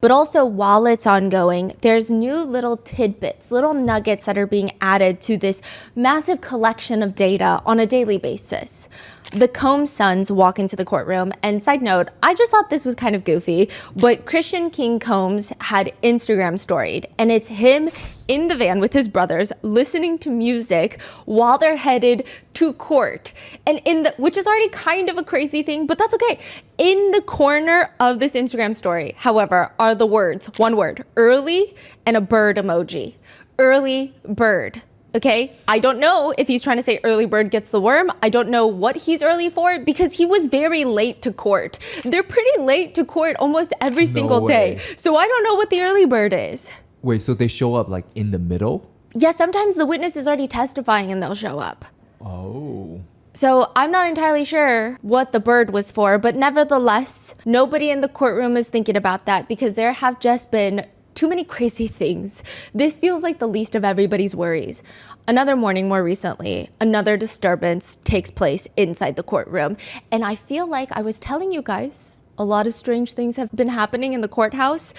But also while it's ongoing, there's new little tidbits, little nuggets that are being added to this massive collection of data on a daily basis. The Combs sons walk into the courtroom, and side note, I just thought this was kind of goofy, but Christian King Combs had Instagram storied, and it's him in the van with his brothers listening to music while they're headed to court. And which is already kind of a crazy thing, but that's okay. In the corner of this Instagram story, however, are the words, one word, early, and a bird emoji. Early bird. Okay, I don't know if he's trying to say early bird gets the worm. I don't know what he's early for because he was very late to court. They're pretty late to court almost every single day. So I don't know what the early bird is. Wait, so they show up like in the middle? Yeah, sometimes the witness is already testifying and they'll show up. Oh. So I'm not entirely sure what the bird was for, but nevertheless, nobody in the courtroom is thinking about that because there have just been too many crazy things. This feels like the least of everybody's worries. Another morning more recently, another disturbance takes place inside the courtroom. And I feel like I was telling you guys, a lot of strange things have been happening in the courthouse.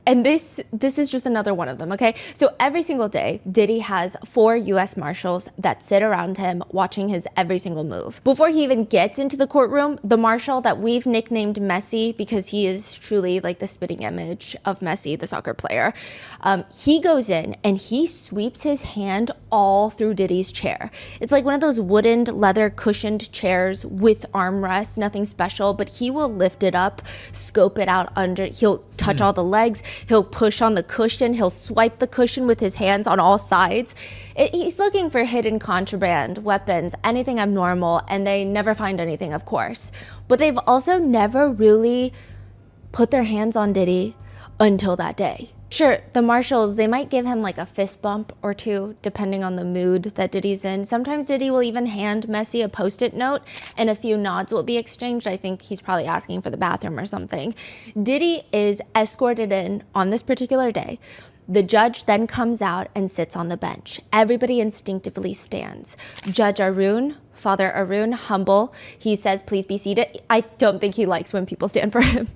And this is just another one of them, okay? So every single day, Diddy has 4 US Marshals that sit around him watching his every single move. Before he even gets into the courtroom, the Marshal that we've nicknamed Messi, because he is truly like the spitting image of Messi, the soccer player, he goes in and he sweeps his hand all through Diddy's chair. It's like one of those wooden, leather cushioned chairs with armrests, nothing special, but he will lift it up, scope it out under, he'll touch all the legs, he'll push on the cushion, he'll swipe the cushion with his hands on all sides. He's looking for hidden contraband, weapons, anything abnormal, and they never find anything, of course. But they've also never really put their hands on Diddy until that day. Sure, the Marshals, they might give him like a fist bump or two, depending on the mood that Diddy's in. Sometimes Diddy will even hand Messi a Post-it note and a few nods will be exchanged. I think he's probably asking for the bathroom or something. Diddy is escorted in on this particular day. The judge then comes out and sits on the bench. Everybody instinctively stands. Judge Arun, Father Arun, humble. He says, please be seated. I don't think he likes when people stand for him.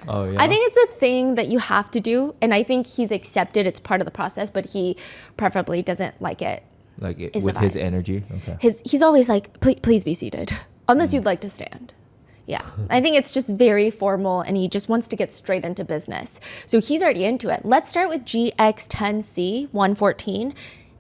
Oh, yeah. I think it's a thing that you have to do, and I think he's accepted it's part of the process, but he preferably doesn't like it. Like it, with his energy? Okay. He's always like, please be seated, unless you'd like to stand. Yeah, I think it's just very formal, and he just wants to get straight into business. So he's already into it. Let's start with GX10C 114.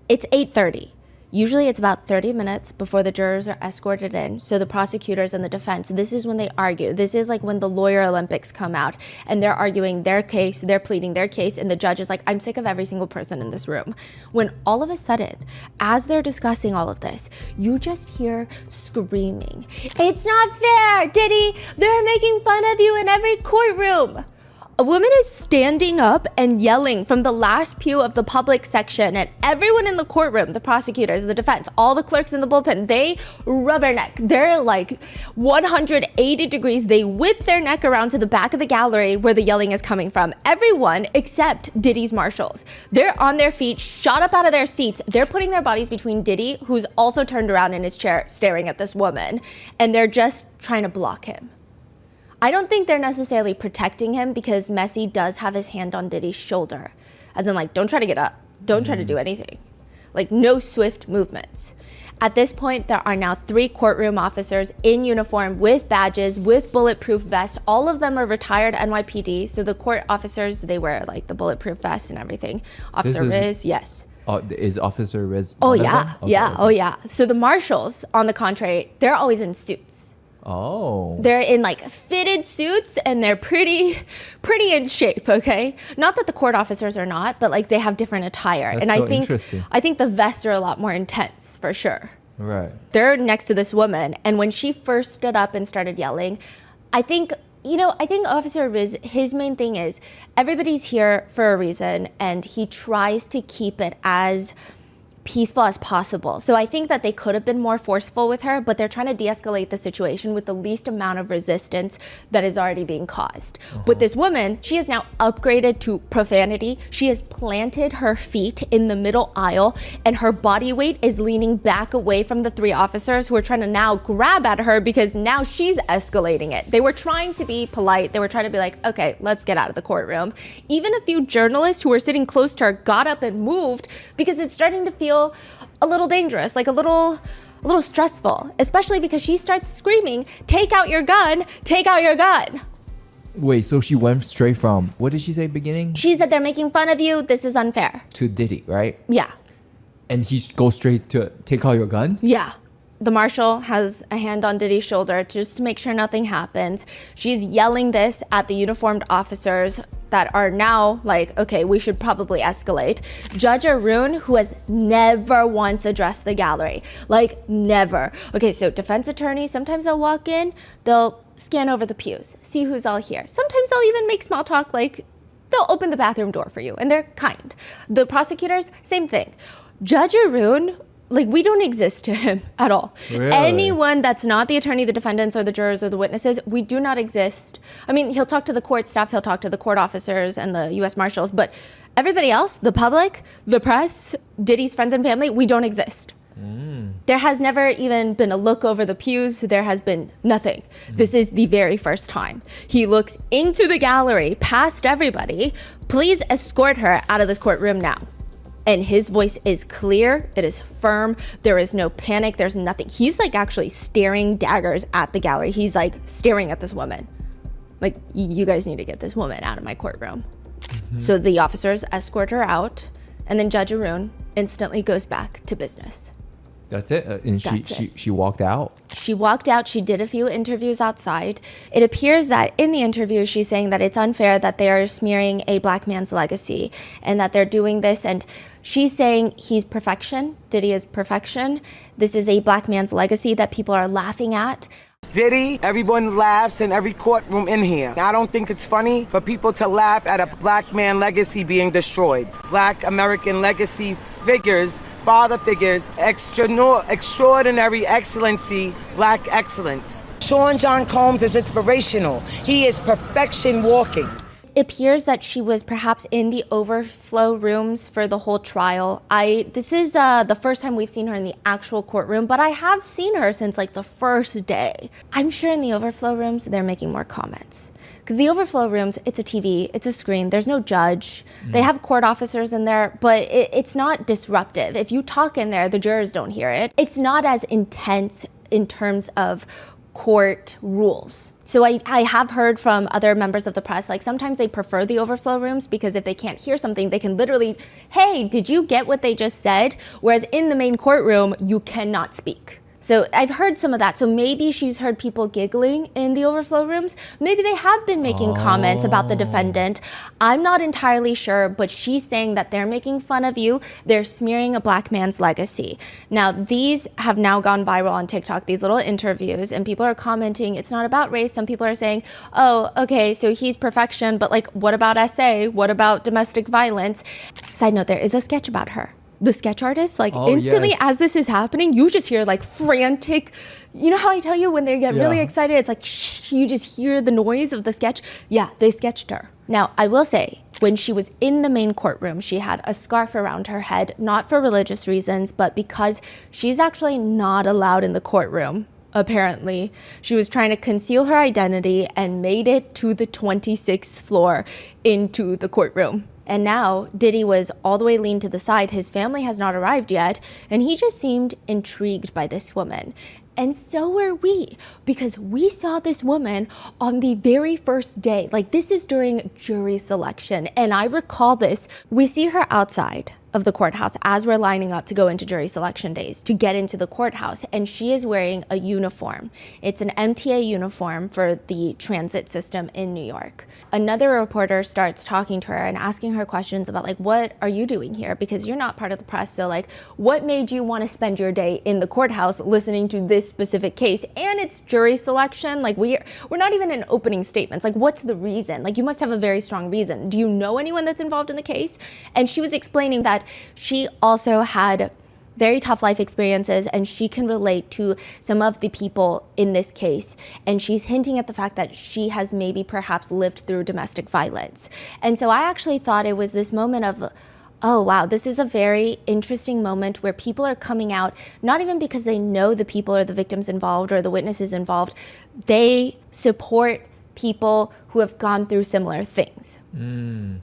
It's 8:30. Usually it's about 30 minutes before the jurors are escorted in. So the prosecutors and the defense, this is when they argue. This is like when the lawyer Olympics come out and they're arguing their case, they're pleading their case, and the judge is like, I'm sick of every single person in this room. When all of a sudden, as they're discussing all of this, you just hear screaming. It's not fair, Diddy! They're making fun of you in every courtroom! A woman is standing up and yelling from the last pew of the public section, and everyone in the courtroom, the prosecutors, the defense, all the clerks in the bullpen, they rubberneck. They're like 180 degrees. They whip their neck around to the back of the gallery where the yelling is coming from. Everyone except Diddy's Marshals. They're on their feet, shot up out of their seats. They're putting their bodies between Diddy, who's also turned around in his chair staring at this woman, and they're just trying to block him. I don't think they're necessarily protecting him because Messi does have his hand on Diddy's shoulder. As in like, don't try to get up. Don't try to do anything. Like no swift movements. At this point, there are now 3 courtroom officers in uniform with badges, with bulletproof vests. All of them are retired NYPD. So the court officers, they wear like the bulletproof vests and everything. Officer Riz, yes. Is Officer Riz? Oh yeah, yeah, okay. Oh yeah. So the Marshals, on the contrary, they're always in suits. Oh. They're in like fitted suits and they're pretty in shape, okay? Not that the court officers are not, but like they have different attire. That's and so interesting. I think the vests are a lot more intense for sure. Right. They're next to this woman, and when she first stood up and started yelling, I think Officer Riz, his main thing is everybody's here for a reason, and he tries to keep it as peaceful as possible. So I think that they could have been more forceful with her, but they're trying to de-escalate the situation with the least amount of resistance that is already being caused. With this woman, she is now upgraded to profanity. She has planted her feet in the middle aisle, and her body weight is leaning back away from the three officers who are trying to now grab at her because now she's escalating it. They were trying to be polite. They were trying to be like, okay, let's get out of the courtroom. Even a few journalists who were sitting close to her got up and moved because it's starting to feel a little dangerous, like a little stressful, especially because she starts screaming, take out your gun, take out your gun. Wait, so she went straight from, what did she say beginning? She said, they're making fun of you, this is unfair. To Diddy, right? Yeah. And he goes straight to take out your gun? Yeah. The marshal has a hand on Diddy's shoulder just to make sure nothing happens. She's yelling this at the uniformed officers that are now like, okay, we should probably escalate. Judge Arun, who has never once addressed the gallery, like never. Okay, so defense attorneys, sometimes they'll walk in, they'll scan over the pews, see who's all here. Sometimes they'll even make small talk, like they'll open the bathroom door for you, and they're kind. The prosecutors, same thing. Judge Arun, like, we don't exist to him at all. Really? Anyone that's not the attorney, the defendants, or the jurors, or the witnesses, we do not exist. I mean, he'll talk to the court staff, he'll talk to the court officers and the U.S. Marshals, but everybody else, the public, the press, Diddy's friends and family, we don't exist. There has never even been a look over the pews. There has been nothing. This is the very first time. He looks into the gallery, past everybody. Please escort her out of this courtroom now. And his voice is clear, it is firm, there is no panic, there's nothing. He's like actually staring daggers at the gallery. He's like staring at this woman. Like, you guys need to get this woman out of my courtroom. So the officers escort her out, and then Judge Arun instantly goes back to business. That's it? And she walked out? She walked out. She did a few interviews outside. It appears that in the interview, she's saying that it's unfair that they are smearing a black man's legacy and that they're doing this. And she's saying he's perfection. Diddy is perfection. This is a black man's legacy that people are laughing at. Diddy, everyone laughs in every courtroom in here. I don't think it's funny for people to laugh at a black man legacy being destroyed. Black American legacy figures, father figures, extraordinary excellency, black excellence. Sean John Combs is inspirational. He is perfection walking. It appears that she was perhaps in the overflow rooms for the whole trial. This is the first time we've seen her in the actual courtroom, but I have seen her since like the first day. I'm sure in the overflow rooms, they're making more comments. Because the overflow rooms, it's a TV, it's a screen, there's no judge. They have court officers in there, but it's not disruptive. If you talk in there, the jurors don't hear it. It's not as intense in terms of court rules. So I have heard from other members of the press, like sometimes they prefer the overflow rooms because if they can't hear something, they can literally, hey, did you get what they just said? Whereas in the main courtroom, you cannot speak. So I've heard some of that. So maybe she's heard people giggling in the overflow rooms. Maybe they have been making comments about the defendant. I'm not entirely sure, but she's saying that they're making fun of you. They're smearing a black man's legacy. Now, these have now gone viral on TikTok, these little interviews, and people are commenting, it's not about race. Some people are saying, oh, okay, so he's perfection, but like, what about SA? What about domestic violence? Side note, there is a sketch about her. The sketch artist, like instantly yes. As this is happening, you just hear like frantic, you know how I tell you when they get really excited, it's like shh, you just hear the noise of the sketch. Yeah, they sketched her. Now, I will say, when she was in the main courtroom, she had a scarf around her head, not for religious reasons, but because she's actually not allowed in the courtroom. Apparently, she was trying to conceal her identity and made it to the 26th floor into the courtroom. And now Diddy was all the way leaned to the side. His family has not arrived yet. And he just seemed intrigued by this woman. And so were we, because we saw this woman on the very first day. Like, this is during jury selection. And I recall this. We see her outside of the courthouse as we're lining up to go into jury selection days to get into the courthouse, and she is wearing a uniform. It's an MTA uniform for the transit system in New York. Another reporter starts talking to her and asking her questions about like, what are you doing here? Because you're not part of the press. So like, what made you want to spend your day in the courthouse listening to this specific case? And it's jury selection. Like we're not even in opening statements. Like, what's the reason? Like, you must have a very strong reason. Do you know anyone that's involved in the case? And she was explaining that she also had very tough life experiences, and she can relate to some of the people in this case. And she's hinting at the fact that she has maybe perhaps lived through domestic violence. And so I actually thought it was this moment of, oh, wow, this is a very interesting moment where people are coming out, not even because they know the people or the victims involved or the witnesses involved. They support people who have gone through similar things.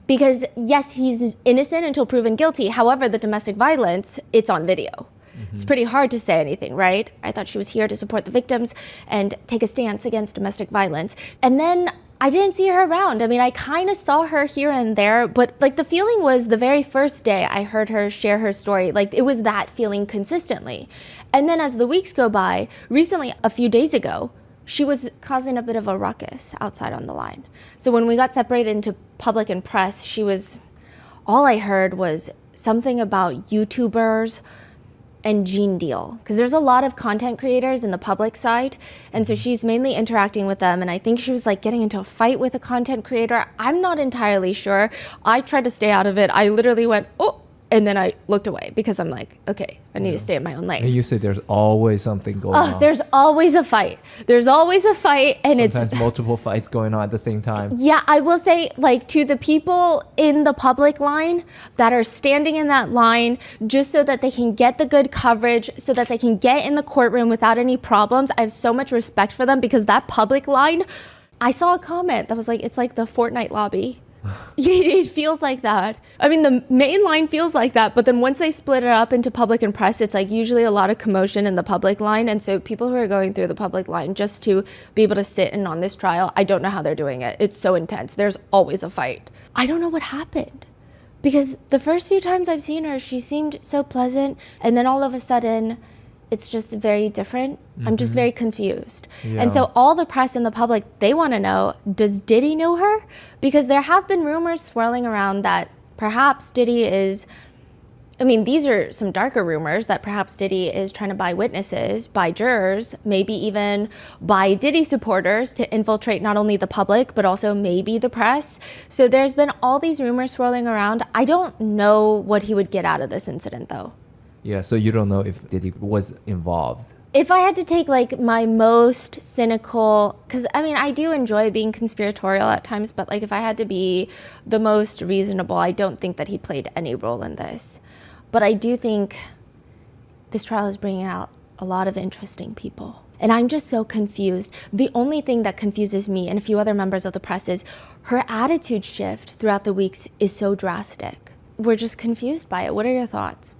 Because yes, he's innocent until proven guilty. However, the domestic violence, it's on video. It's pretty hard to say anything, right? I thought she was here to support the victims and take a stance against domestic violence. And then I didn't see her around. I mean, I kind of saw her here and there, but like the feeling was the very first day I heard her share her story, like it was that feeling consistently. And then as the weeks go by, recently, a few days ago, she was causing a bit of a ruckus outside on the line. So when we got separated into public and press, all I heard was something about YouTubers and Gene Deal, because there's a lot of content creators in the public side, and so she's mainly interacting with them, and I think she was like getting into a fight with a content creator. I'm not entirely sure. I tried to stay out of it. I literally went, oh, and then I looked away because I'm like, okay, I need to stay in my own lane. And you said there's always something going on. There's always a fight. There's always a fight, and Sometimes multiple fights going on at the same time. Yeah, I will say, like, to the people in the public line that are standing in that line just so that they can get the good coverage, so that they can get in the courtroom without any problems, I have so much respect for them, because that public line, I saw a comment that was like, it's like the Fortnite lobby. It feels like that. I mean, the main line feels like that, but then once they split it up into public and press, it's like usually a lot of commotion in the public line. And so people who are going through the public line just to be able to sit in on this trial, I don't know how they're doing it. It's so intense. There's always a fight. I don't know what happened, because the first few times I've seen her, she seemed so pleasant. And then all of a sudden, it's just very different. I'm just very confused. Yeah. And so all the press and the public, they want to know, does Diddy know her? Because there have been rumors swirling around that perhaps Diddy is, I mean, these are some darker rumors, that perhaps Diddy is trying to buy witnesses, buy jurors, maybe even buy Diddy supporters to infiltrate not only the public, but also maybe the press. So there's been all these rumors swirling around. I don't know what he would get out of this incident, though. Yeah, so you don't know if Diddy was involved. If I had to take like my most cynical, because I mean, I do enjoy being conspiratorial at times, but like if I had to be the most reasonable, I don't think that he played any role in this. But I do think this trial is bringing out a lot of interesting people. And I'm just so confused. The only thing that confuses me and a few other members of the press is her attitude shift throughout the weeks is so drastic. We're just confused by it. What are your thoughts?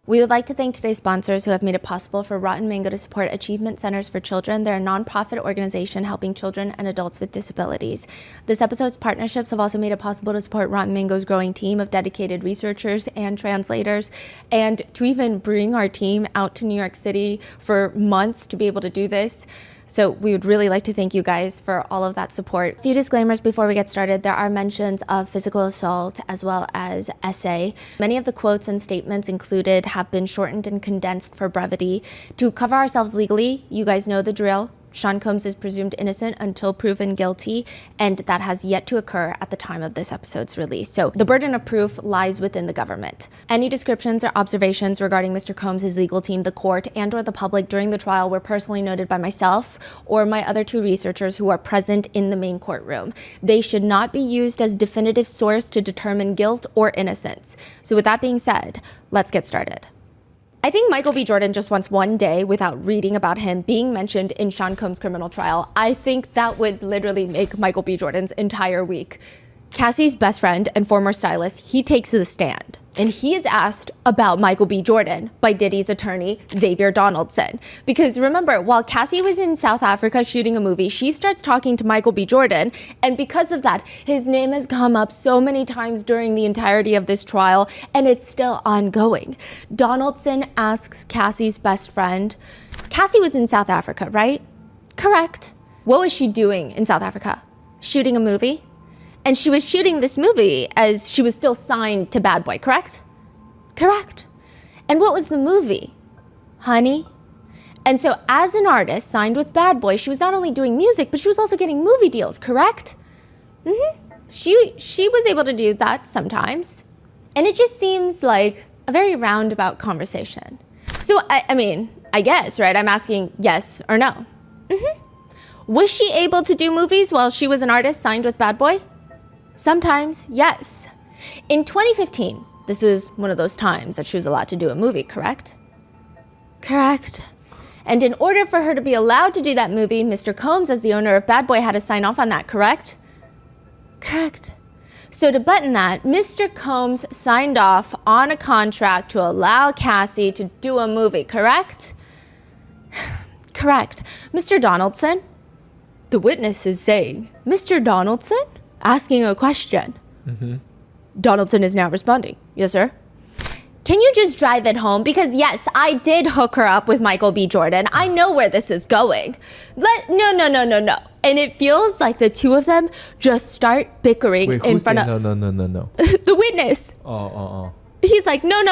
We would like to thank today's sponsors who have made it possible for Rotten Mango to support Achievement Centers for Children. They're a nonprofit organization helping children and adults with disabilities. This episode's partnerships have also made it possible to support Rotten Mango's growing team of dedicated researchers and translators, and to even bring our team out to New York City for months to be able to do this. So we would really like to thank you guys for all of that support. A few disclaimers before we get started. There are mentions of physical assault as well as essay. Many of the quotes and statements included have been shortened and condensed for brevity. To cover ourselves legally, you guys know the drill. Sean Combs is presumed innocent until proven guilty, and that has yet to occur at the time of this episode's release. So the burden of proof lies within the government. Any descriptions or observations regarding Mr. Combs' legal team, the court, and or the public during the trial were personally noted by myself or my other two researchers who are present in the main courtroom. They should not be used as definitive source to determine guilt or innocence. So with that being said, let's get started. I think Michael B. Jordan just wants one day without reading about him being mentioned in Sean Combs' criminal trial. I think that would literally make Michael B. Jordan's entire week. Cassie's best friend and former stylist, he takes the stand, and he is asked about Michael B. Jordan by Diddy's attorney, Xavier Donaldson. Because remember, while Cassie was in South Africa shooting a movie, she starts talking to Michael B. Jordan, and because of that, his name has come up so many times during the entirety of this trial, and it's still ongoing. Donaldson asks Cassie's best friend, Cassie was in South Africa, right? Correct. What was she doing in South Africa? Shooting a movie? And she was shooting this movie as she was still signed to Bad Boy, correct? Correct. And what was the movie? Honey. And so as an artist signed with Bad Boy, she was not only doing music, but she was also getting movie deals, correct? She was able to do that sometimes. And it just seems like a very roundabout conversation. So, I mean, I guess, right? I'm asking yes or no. Was she able to do movies while she was an artist signed with Bad Boy? Sometimes, yes. In 2015, this is one of those times that she was allowed to do a movie, correct? Correct. And in order for her to be allowed to do that movie, Mr. Combs, as the owner of Bad Boy, had to sign off on that, correct? Correct. So to button that, Mr. Combs signed off on a contract to allow Cassie to do a movie, correct? Correct. Mr. Donaldson? The witness is saying, Mr. Donaldson? Asking a question. Donaldson is now responding. Yes, sir. Can you just drive it home? Because yes, I did hook her up with Michael B. Jordan. I know where this is going. No. And it feels like the two of them just start bickering. Wait, in who's front saying of no? the witness. Oh. He's like, no.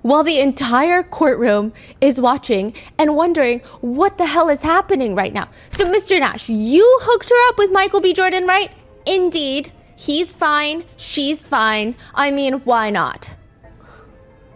While the entire courtroom is watching and wondering what the hell is happening right now. So Mr. Nash, you hooked her up with Michael B. Jordan, right? Indeed. He's fine. She's fine. I mean, why not?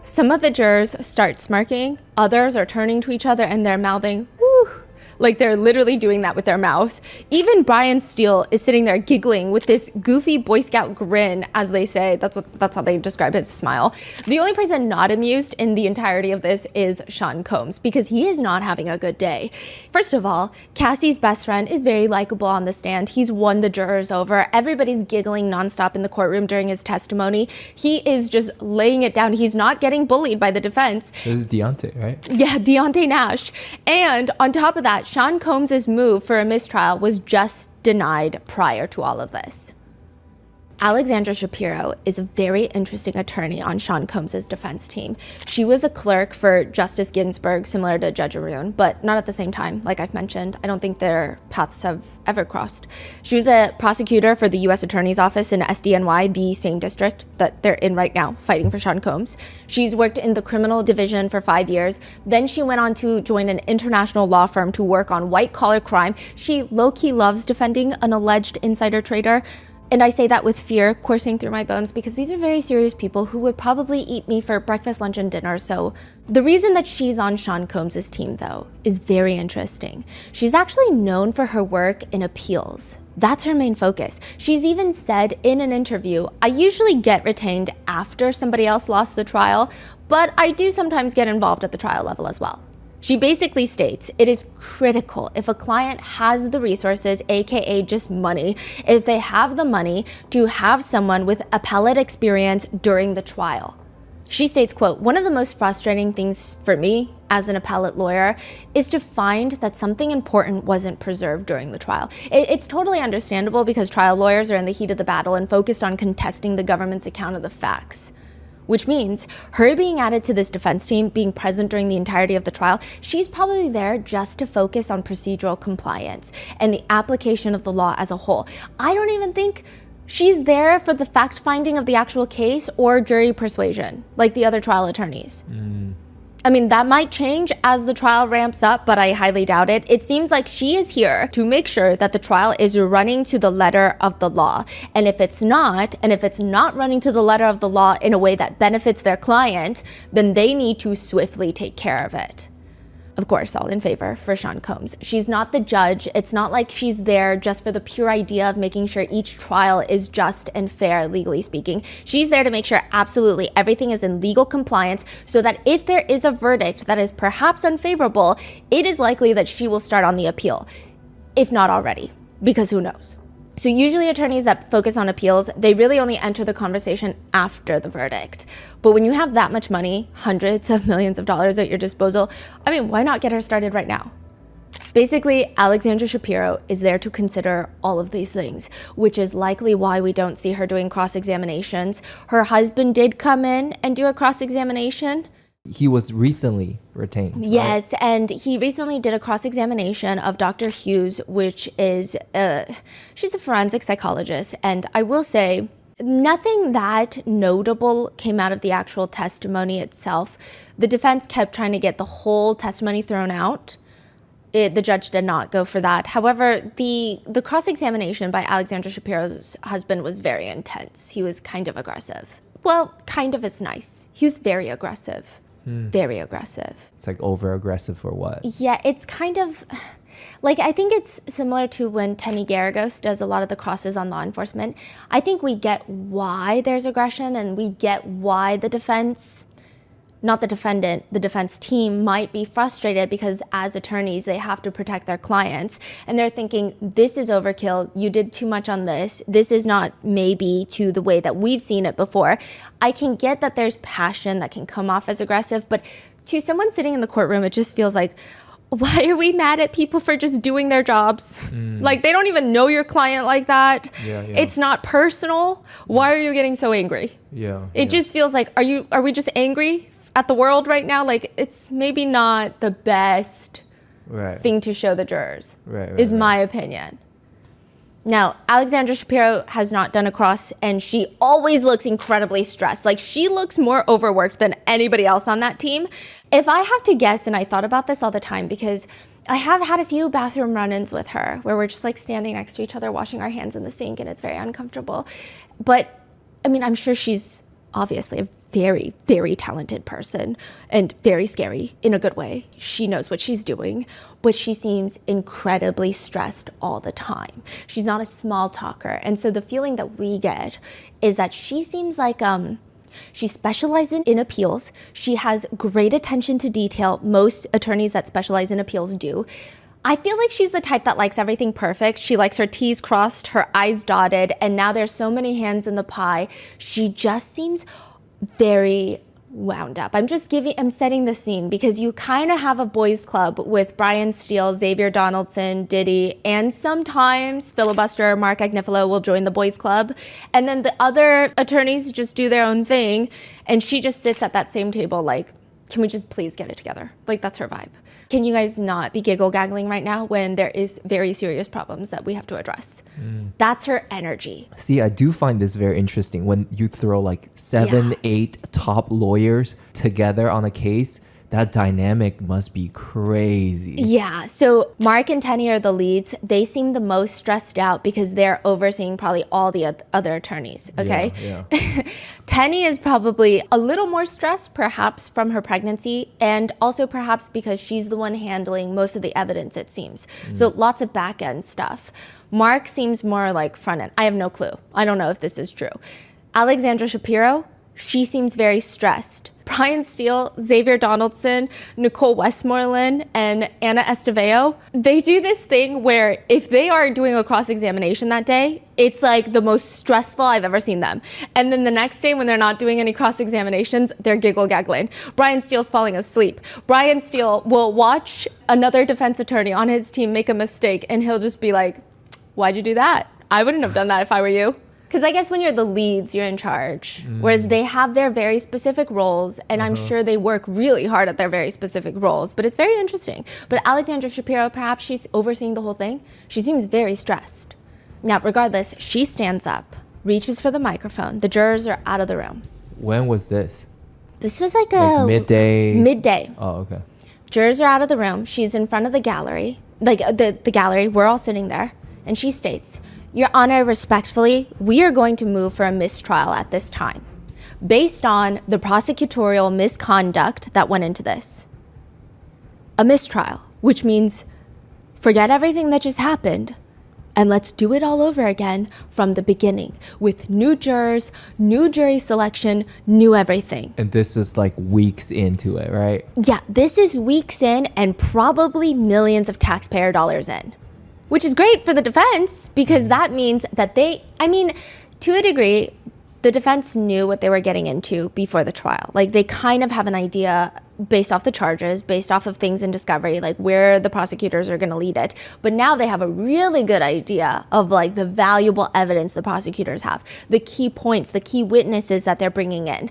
Some of the jurors start smirking. Others are turning to each other and they're mouthing, whew, like they're literally doing that with their mouth. Even Brian Steele is sitting there giggling with this goofy Boy Scout grin, as they say. That's how they describe his smile. The only person not amused in the entirety of this is Sean Combs, because he is not having a good day. First of all, Cassie's best friend is very likable on the stand. He's won the jurors over. Everybody's giggling nonstop in the courtroom during his testimony. He is just laying it down. He's not getting bullied by the defense. This is Deontay, right? Yeah, Deontay Nash. And on top of that, Sean Combs' move for a mistrial was just denied prior to all of this. Alexandra Shapiro is a very interesting attorney on Sean Combs' defense team. She was a clerk for Justice Ginsburg, similar to Judge Arun, but not at the same time. Like I've mentioned, I don't think their paths have ever crossed. She was a prosecutor for the U.S. Attorney's Office in SDNY, the same district that they're in right now, fighting for Sean Combs. She's worked in the criminal division for 5 years. Then she went on to join an international law firm to work on white-collar crime. She low-key loves defending an alleged insider trader. And I say that with fear coursing through my bones because these are very serious people who would probably eat me for breakfast, lunch, and dinner. So the reason that she's on Sean Combs' team, though, is very interesting. She's actually known for her work in appeals. That's her main focus. She's even said in an interview, I usually get retained after somebody else lost the trial, but I do sometimes get involved at the trial level as well. She basically states it is critical if a client has the resources, aka just money, if they have the money to have someone with appellate experience during the trial. She states, quote, one of the most frustrating things for me as an appellate lawyer is to find that something important wasn't preserved during the trial. It's totally understandable because trial lawyers are in the heat of the battle and focused on contesting the government's account of the facts. Which means her being added to this defense team, being present during the entirety of the trial, she's probably there just to focus on procedural compliance and the application of the law as a whole. I don't even think she's there for the fact-finding of the actual case or jury persuasion, like the other trial attorneys. I mean, that might change as the trial ramps up, but I highly doubt it. It seems like she is here to make sure that the trial is running to the letter of the law. And if it's not running to the letter of the law in a way that benefits their client, then they need to swiftly take care of it. Of course, all in favor for Sean Combs. She's not the judge. It's not like she's there just for the pure idea of making sure each trial is just and fair, legally speaking. She's there to make sure absolutely everything is in legal compliance so that if there is a verdict that is perhaps unfavorable, it is likely that she will start on the appeal, if not already, because who knows? So usually attorneys that focus on appeals, they really only enter the conversation after the verdict. But when you have that much money, hundreds of millions of dollars at your disposal, I mean, why not get her started right now? Basically, Alexandra Shapiro is there to consider all of these things, which is likely why we don't see her doing cross-examinations. Her husband did come in and do a cross-examination. He was recently retained. Yes, right? And he recently did a cross-examination of Dr. Hughes, which is, she's a forensic psychologist. And I will say, nothing that notable came out of the actual testimony itself. The defense kept trying to get the whole testimony thrown out. The judge did not go for that. However, the cross-examination by Alexandra Shapiro's husband was very intense. He was kind of aggressive. Well, kind of is nice. He was very aggressive. Very aggressive. It's like over aggressive for what? Yeah, it's kind of like, I think it's similar to when Tenny Garagos does a lot of the crosses on law enforcement. I think we get why there's aggression, and we get why the defense, not the defendant, the defense team might be frustrated, because as attorneys, they have to protect their clients. And they're thinking, this is overkill. You did too much on this. This is not maybe to the way that we've seen it before. I can get that there's passion that can come off as aggressive, but to someone sitting in the courtroom, it just feels like, why are we mad at people for just doing their jobs? Like, they don't even know your client like that. Yeah. It's not personal. Why are you getting so angry? Yeah. It just feels like, are we just angry at the world right now? Like, it's maybe not the best thing to show the jurors, is my opinion. Now, Alexandra Shapiro has not done a cross, and she always looks incredibly stressed. Like, she looks more overworked than anybody else on that team. If I have to guess, and I thought about this all the time, because I have had a few bathroom run-ins with her where we're just like standing next to each other, washing our hands in the sink, and it's very uncomfortable. But I mean, I'm sure she's obviously a very, very talented person and very scary in a good way. She knows what she's doing, but she seems incredibly stressed all the time. She's not a small talker. And so the feeling that we get is that she seems like she specializes in appeals. She has great attention to detail. Most attorneys that specialize in appeals do. I feel like she's the type that likes everything perfect. She likes her T's crossed, her I's dotted, and now there's so many hands in the pie. She just seems very wound up. I'm setting the scene, because you kind of have a boys club with Brian Steele, Xavier Donaldson, Diddy, and sometimes filibuster Mark Agnifilo will join the boys club. And then the other attorneys just do their own thing. And she just sits at that same table like, can we just please get it together? Like, that's her vibe. Can you guys not be giggle-gaggling right now when there is very serious problems that we have to address? That's her energy. See, I do find this very interesting when you throw like 7, 8 top lawyers together on a case. That dynamic must be crazy. Yeah, so Mark and Tenny are the leads. They seem the most stressed out because they're overseeing probably all the other attorneys, okay? Yeah. Tenny is probably a little more stressed, perhaps from her pregnancy, and also perhaps because she's the one handling most of the evidence, it seems. So lots of back end stuff. Mark seems more like front end. I have no clue. I don't know if this is true. Alexandra Shapiro, she seems very stressed. Brian Steele, Xavier Donaldson, Nicole Westmoreland, and Anna Esteveo, they do this thing where if they are doing a cross-examination that day, it's like the most stressful I've ever seen them. And then the next day when they're not doing any cross-examinations, they're giggle-gaggling. Brian Steele's falling asleep. Brian Steele will watch another defense attorney on his team make a mistake, and he'll just be like, why'd you do that? I wouldn't have done that if I were you. Because I guess when you're the leads, you're in charge. Whereas they have their very specific roles, and I'm sure they work really hard at their very specific roles. But it's very interesting. But Alexandra Shapiro, perhaps she's overseeing the whole thing. She seems very stressed. Now, regardless, she stands up, reaches for the microphone. The jurors are out of the room. When was this? This was like midday? Midday. Oh, okay. Jurors are out of the room. She's in front of the gallery. Like the gallery, we're all sitting there. And she states, Your Honor, respectfully, we are going to move for a mistrial at this time, based on the prosecutorial misconduct that went into this. A mistrial, which means forget everything that just happened, and let's do it all over again from the beginning, with new jurors, new jury selection, new everything. And this is like weeks into it, right? Yeah, this is weeks in and probably millions of taxpayer dollars in. Which is great for the defense, because that means that to a degree, the defense knew what they were getting into before the trial. Like, they kind of have an idea based off the charges, based off of things in discovery, like where the prosecutors are going to lead it. But now they have a really good idea of like the valuable evidence the prosecutors have, the key points, the key witnesses that they're bringing in.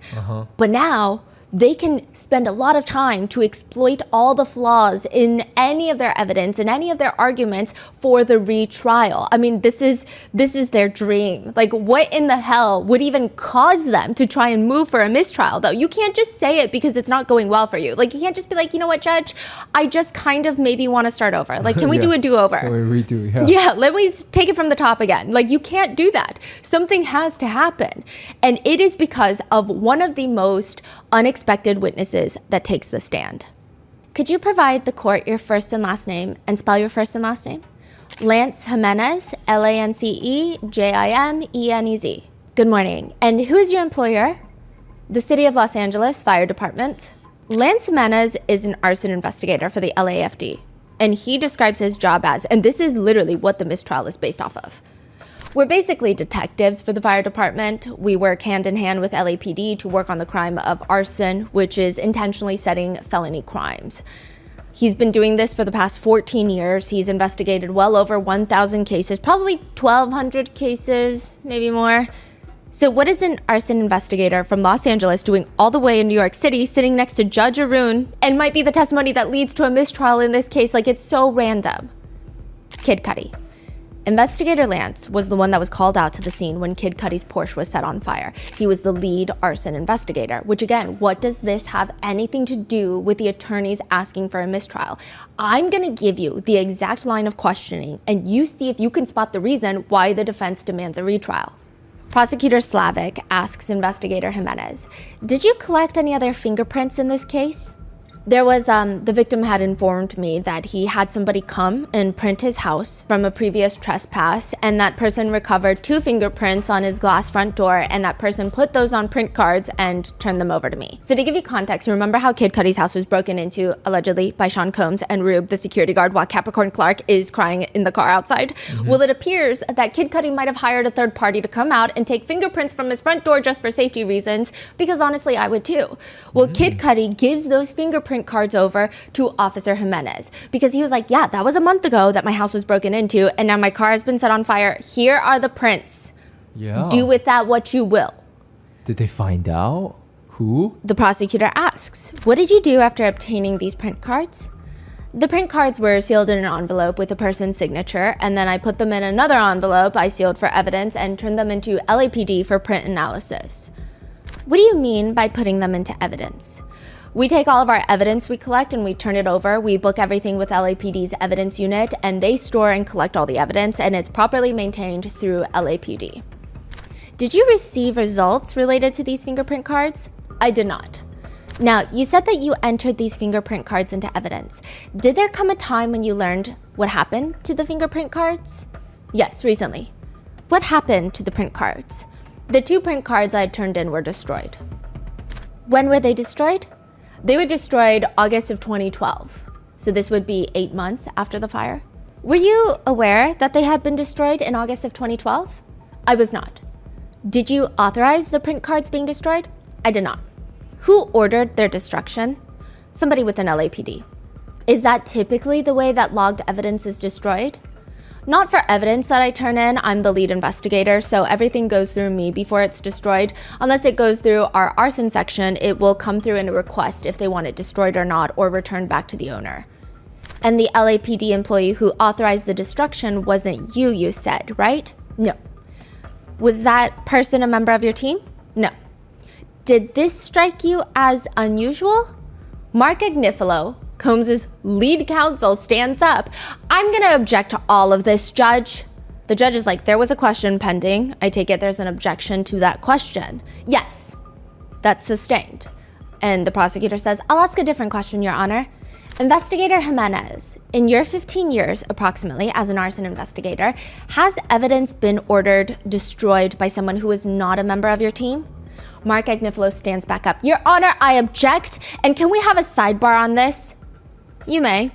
But now they can spend a lot of time to exploit all the flaws in any of their evidence and any of their arguments for the retrial. I mean, this is their dream. Like, what in the hell would even cause them to try and move for a mistrial, though? You can't just say it because it's not going well for you. Like, you can't just be like, you know what, Judge, I just kind of maybe want to start over. Like, can we do a do-over? Can we redo? Yeah. Yeah, let me take it from the top again. Like, you can't do that. Something has to happen. And it is because of one of the most unexpected witnesses that takes the stand. Could you provide the court your first and last name and spell your first and last name? Lance Jimenez, Lancejimez. Good morning. And who is your employer? The City of Los Angeles Fire Department. Lance Jimenez is an arson investigator for the LAFD. And he describes his job as, and this is literally what the mistrial is based off of. We're basically detectives for the fire department. We work hand in hand with LAPD to work on the crime of arson, which is intentionally setting felony crimes. He's been doing this for the past 14 years. He's investigated well over 1,000 cases, probably 1,200 cases, maybe more. So what is an arson investigator from Los Angeles doing all the way in New York City, sitting next to Judge Arun, and might be the testimony that leads to a mistrial in this case? Like, it's so random. Kid Cudi. Investigator Lance was the one that was called out to the scene when Kid Cudi's Porsche was set on fire. He was the lead arson investigator, which again, what does this have anything to do with the attorneys asking for a mistrial? I'm gonna give you the exact line of questioning and you see if you can spot the reason why the defense demands a retrial. Prosecutor Slavic asks Investigator Jimenez, did you collect any other fingerprints in this case? There was, the victim had informed me that he had somebody come and print his house from a previous trespass, and that person recovered 2 fingerprints on his glass front door, and that person put those on print cards and turned them over to me. So to give you context, remember how Kid Cudi's house was broken into, allegedly, by Sean Combs and Rube, the security guard, while Capricorn Clark is crying in the car outside? Well, it appears that Kid Cudi might have hired a third party to come out and take fingerprints from his front door just for safety reasons, because honestly, I would too. Well, Kid Cudi gives those fingerprint cards over to Officer Jimenez because he was like, yeah, that was a month ago that my house was broken into and now my car has been set on fire. Here are the prints. Yeah. Do with that what you will. Did they find out? Who? The prosecutor asks, what did you do after obtaining these print cards? The print cards were sealed in an envelope with a person's signature, and then I put them in another envelope I sealed for evidence and turned them into LAPD for print analysis. What do you mean by putting them into evidence? We take all of our evidence we collect and we turn it over. We book everything with LAPD's evidence unit and they store and collect all the evidence and it's properly maintained through LAPD. Did you receive results related to these fingerprint cards? I did not. Now, you said that you entered these fingerprint cards into evidence. Did there come a time when you learned what happened to the fingerprint cards? Yes, recently. What happened to the print cards? The 2 print cards I had turned in were destroyed. When were they destroyed? They were destroyed August of 2012. So this would be 8 months after the fire. Were you aware that they had been destroyed in August of 2012? I was not. Did you authorize the print cards being destroyed? I did not. Who ordered their destruction? Somebody within LAPD. Is that typically the way that logged evidence is destroyed? Not for evidence that I turn in. I'm the lead investigator, so everything goes through me before it's destroyed. Unless it goes through our arson section, it will come through in a request if they want it destroyed or not, or returned back to the owner. And the LAPD employee who authorized the destruction wasn't you said, right? No. Was that person a member of your team? No. Did this strike you as unusual? Mark Agnifilo, Combs' lead counsel, stands up. I'm gonna object to all of this, Judge. The judge is like, there was a question pending. I take it there's an objection to that question. Yes, that's sustained. And the prosecutor says, I'll ask a different question, Your Honor. Investigator Jimenez, in your 15 years approximately as an arson investigator, has evidence been ordered destroyed by someone who is not a member of your team? Mark Agnifilo stands back up. Your Honor, I object. And can we have a sidebar on this? You may.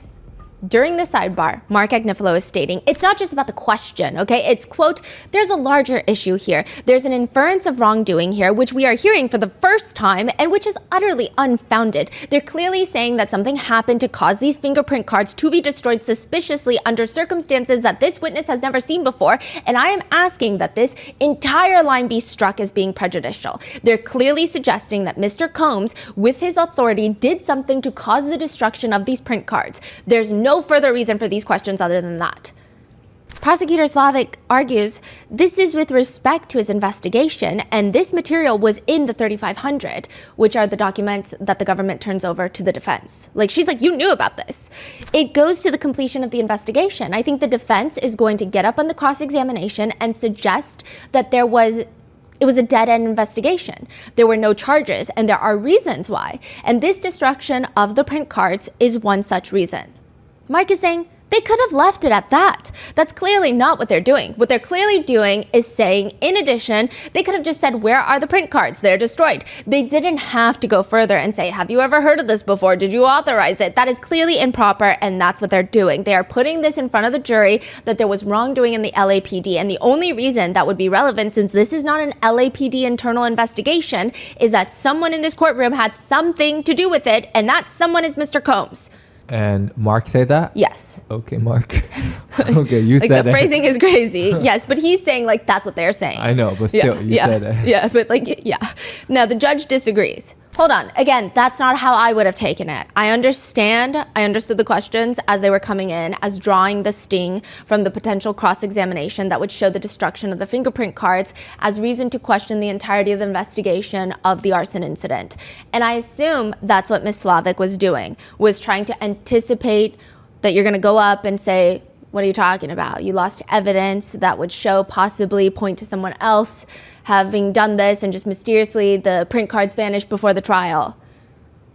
During the sidebar, Mark Agnifilo is stating, it's not just about the question, okay? It's, quote, there's a larger issue here. There's an inference of wrongdoing here, which we are hearing for the first time and which is utterly unfounded. They're clearly saying that something happened to cause these fingerprint cards to be destroyed suspiciously under circumstances that this witness has never seen before. And I am asking that this entire line be struck as being prejudicial. They're clearly suggesting that Mr. Combs, with his authority, did something to cause the destruction of these print cards. There's no further reason for these questions other than that. Prosecutor Slavic argues this is with respect to his investigation, and this material was in the 3500, which are the documents that the government turns over to the defense. Like, she's like, you knew about this. It goes to the completion of the investigation. I think the defense is going to get up on the cross-examination and suggest that it was a dead-end investigation. There were no charges, and there are reasons why. And this destruction of the print cards is one such reason. Mark is saying they could have left it at that. That's clearly not what they're doing. What they're clearly doing is saying, in addition, they could have just said, where are the print cards? They're destroyed. They didn't have to go further and say, have you ever heard of this before? Did you authorize it? That is clearly improper, and that's what they're doing. They are putting this in front of the jury that there was wrongdoing in the LAPD, and the only reason that would be relevant, since this is not an LAPD internal investigation, is that someone in this courtroom had something to do with it, and that someone is Mr. Combs. And Mark said that? Yes. Okay, Mark. Okay, you like said the it. phrasing is crazy. Yes, but he's saying like that's what they're saying. I know, but still, you said it. Yeah, but like, yeah. Now, the judge disagrees. Hold on. Again, that's not how I would have taken it. I understood the questions as they were coming in, as drawing the sting from the potential cross-examination that would show the destruction of the fingerprint cards as reason to question the entirety of the investigation of the arson incident. And I assume that's what Ms. Slavic was doing, was trying to anticipate that you're going to go up and say, what are you talking about? You lost evidence that would show, possibly point to someone else having done this, and just mysteriously the print cards vanished before the trial.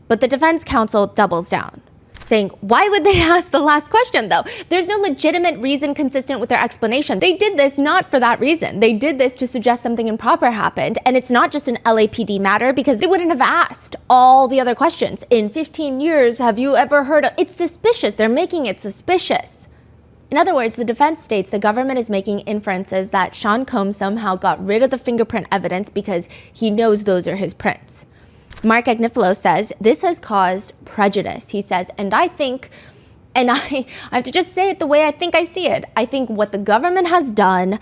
But the defense counsel doubles down, saying, why would they ask the last question though? There's no legitimate reason consistent with their explanation. They did this not for that reason. They did this to suggest something improper happened. And it's not just an LAPD matter, because they wouldn't have asked all the other questions. In 15 years, have you ever heard of, it's suspicious. They're making it suspicious. In other words, the defense states the government is making inferences that Sean Combs somehow got rid of the fingerprint evidence because he knows those are his prints. Mark Agnifilo says this has caused prejudice. He says, and I think, and I have to just say it the way I think I see it, I think what the government has done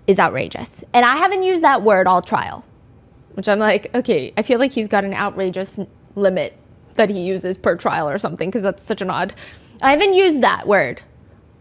is outrageous. And I haven't used that word all trial, which I'm like, okay, I feel like he's got an outrageous limit that he uses per trial or something, because that's such an odd, I haven't used that word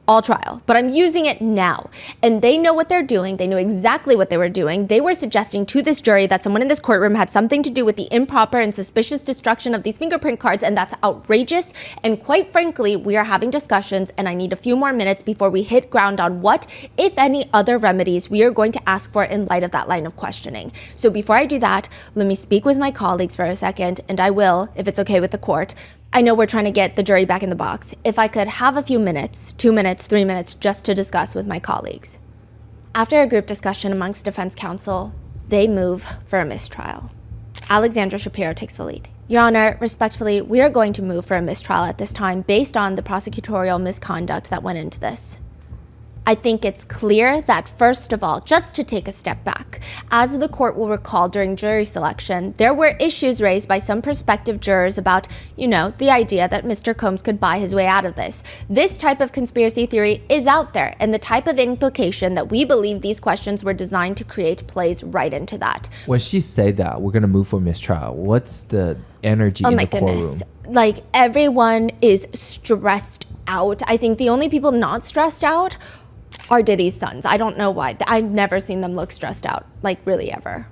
all trial, but I'm using it now. And they know what they're doing. They know exactly what they were doing. They were suggesting to this jury that someone in this courtroom had something to do with the improper and suspicious destruction of these fingerprint cards, and that's outrageous. And quite frankly, we are having discussions, and I need a few more minutes before we hit ground on what, if any, other remedies we are going to ask for in light of that line of questioning. So before I do that, let me speak with my colleagues for a second, and I will, if it's okay with the court. I know we're trying to get the jury back in the box. If I could have a few minutes, 2 minutes, 3 minutes, just to discuss with my colleagues. After a group discussion amongst defense counsel, they move for a mistrial. Alexandra Shapiro takes the lead. Your Honor, respectfully, we are going to move for a mistrial at this time based on the prosecutorial misconduct that went into this. I think it's clear that, first of all, just to take a step back, as the court will recall during jury selection, there were issues raised by some prospective jurors about, the idea that Mr. Combs could buy his way out of this. This type of conspiracy theory is out there, and the type of implication that we believe these questions were designed to create plays right into that. When she said that, we're going to move for mistrial, what's the energy in the courtroom? Oh my goodness. Like, everyone is stressed out. I think the only people not stressed out are Diddy's sons. I don't know why. I've never seen them look stressed out, like really ever.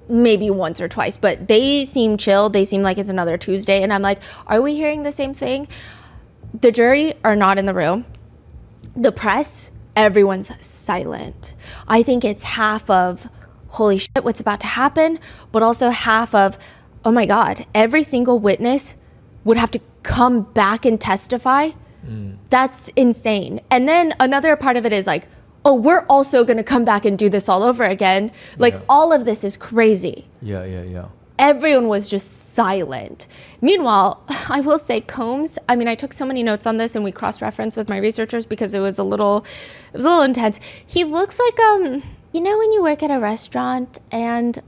Maybe once or twice, but they seem chill. They seem like it's another Tuesday. And I'm like, are we hearing the same thing? The jury are not in the room. The press, everyone's silent. I think it's half of, holy shit, what's about to happen? But also half of, oh my God, every single witness would have to come back and testify. That's insane. And then another part of it is like, oh, we're also going to come back and do this all over again. Like, all of this is crazy. Yeah. Everyone was just silent. Meanwhile, I will say Combs, I mean, I took so many notes on this and we cross-referenced with my researchers because it was a little intense. He looks like, you know, when you work at a restaurant and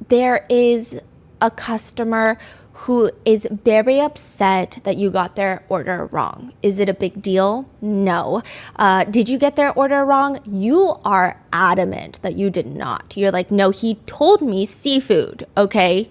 there is a customer who is very upset that you got their order wrong. Is it a big deal? No. Did you get their order wrong? You are adamant that you did not. You're like, no, he told me seafood, okay?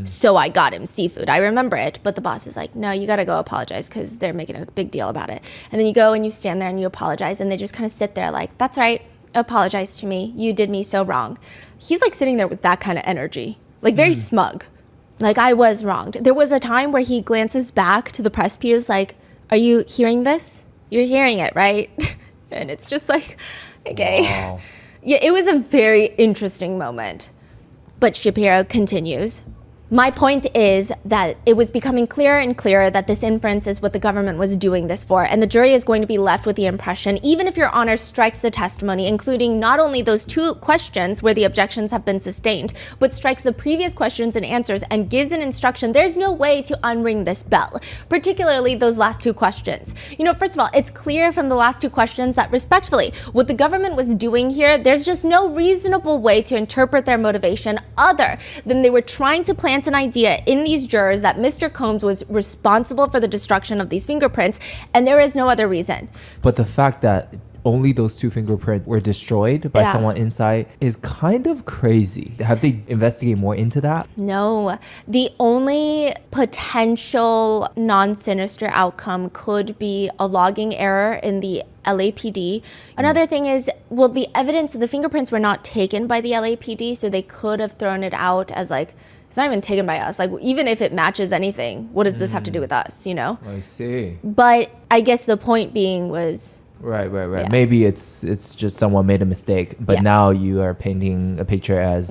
So I got him seafood. I remember it. But the boss is like, no, you got to go apologize because they're making a big deal about it. And then you go and you stand there and you apologize. And they just kind of sit there like, that's right. Apologize to me. You did me so wrong. He's like sitting there with that kind of energy, like very smug. Like, I was wronged. There was a time where he glances back to the press pews like, are you hearing this? You're hearing it, right? And it's just like, okay. Wow. Yeah, it was a very interesting moment. But Shapiro continues. My point is that it was becoming clearer and clearer that this inference is what the government was doing this for, and the jury is going to be left with the impression, even if Your Honor strikes the testimony, including not only those two questions where the objections have been sustained, but strikes the previous questions and answers and gives an instruction, there's no way to unring this bell, particularly those last two questions. You know, first of all, it's clear from the last two questions that respectfully, what the government was doing here, there's just no reasonable way to interpret their motivation other than they were trying to plant an idea in these jurors that Mr. Combs was responsible for the destruction of these fingerprints, and there is no other reason. But the fact that only those two fingerprints were destroyed by someone inside is kind of crazy. Have they investigated more into that? No. The only potential non-sinister outcome could be a logging error in the LAPD. Another thing is, well, the evidence, the fingerprints were not taken by the LAPD, so they could have thrown it out as like, it's not even taken by us. Like, even if it matches anything, what does this have to do with us, you know? I see. But I guess the point being was... Right. Yeah. Maybe it's just someone made a mistake, but now you are painting a picture as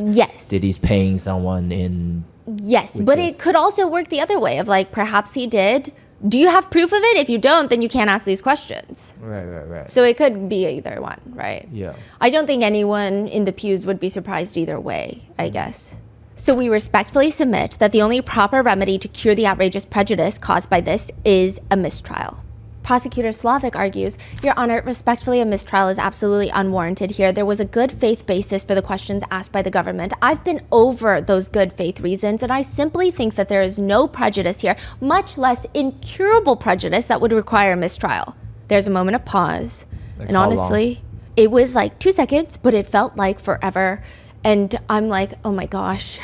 Diddy's paying someone in... Yes, but it could also work the other way of like, perhaps he did. Do you have proof of it? If you don't, then you can't ask these questions. Right. So it could be either one, right? Yeah. I don't think anyone in the pews would be surprised either way, I guess. So we respectfully submit that the only proper remedy to cure the outrageous prejudice caused by this is a mistrial. Prosecutor Slavic argues, Your Honor, respectfully, a mistrial is absolutely unwarranted here. There was a good faith basis for the questions asked by the government. I've been over those good faith reasons, and I simply think that there is no prejudice here, much less incurable prejudice that would require a mistrial. There's a moment of pause, and honestly, it was like 2 seconds, but it felt like forever. And I'm like, oh my gosh.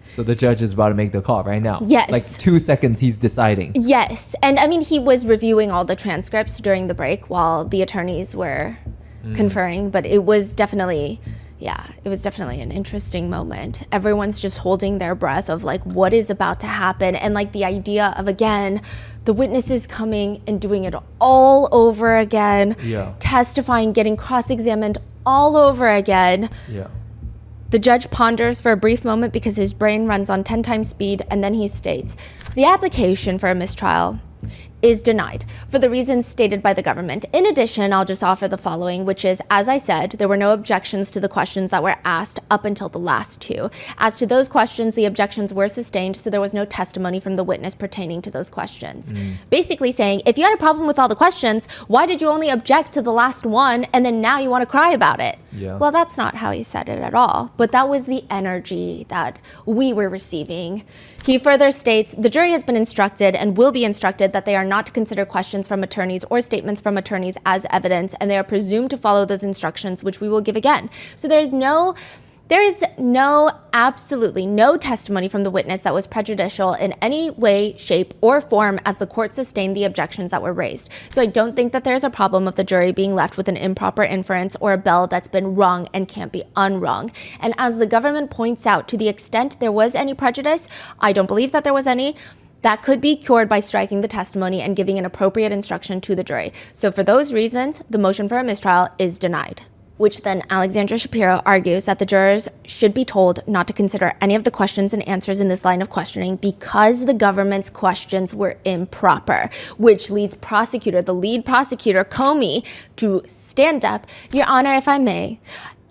So the judge is about to make the call right now. Yes. Like 2 seconds, he's deciding. Yes. And I mean, he was reviewing all the transcripts during the break while the attorneys were conferring. But it was definitely, an interesting moment. Everyone's just holding their breath of like, what is about to happen? And like the idea of, again, the witnesses coming and doing it all over again. Yeah. Testifying, getting cross-examined all over again. Yeah. The judge ponders for a brief moment because his brain runs on 10 times speed, and then he states, the application for a mistrial is denied for the reasons stated by the government. In addition, I'll just offer the following, which is, as I said, there were no objections to the questions that were asked up until the last two. As to those questions, the objections were sustained, so there was no testimony from the witness pertaining to those questions. Basically saying, if you had a problem with all the questions, why did you only object to the last one, and then now you want to cry about it? Yeah. Well, that's not how he said it at all, but that was the energy that we were receiving. He further states, the jury has been instructed and will be instructed that they are not to consider questions from attorneys or statements from attorneys as evidence, and they are presumed to follow those instructions, which we will give again. So there is absolutely no testimony from the witness that was prejudicial in any way, shape, or form as the court sustained the objections that were raised. So I don't think that there's a problem of the jury being left with an improper inference or a bell that's been rung and can't be unrung. And as the government points out, to the extent there was any prejudice, I don't believe that there was any. That could be cured by striking the testimony and giving an appropriate instruction to the jury. So for those reasons, the motion for a mistrial is denied. Which then Alexandra Shapiro argues that the jurors should be told not to consider any of the questions and answers in this line of questioning because the government's questions were improper, which leads the lead prosecutor, Comey, to stand up. Your Honor, if I may,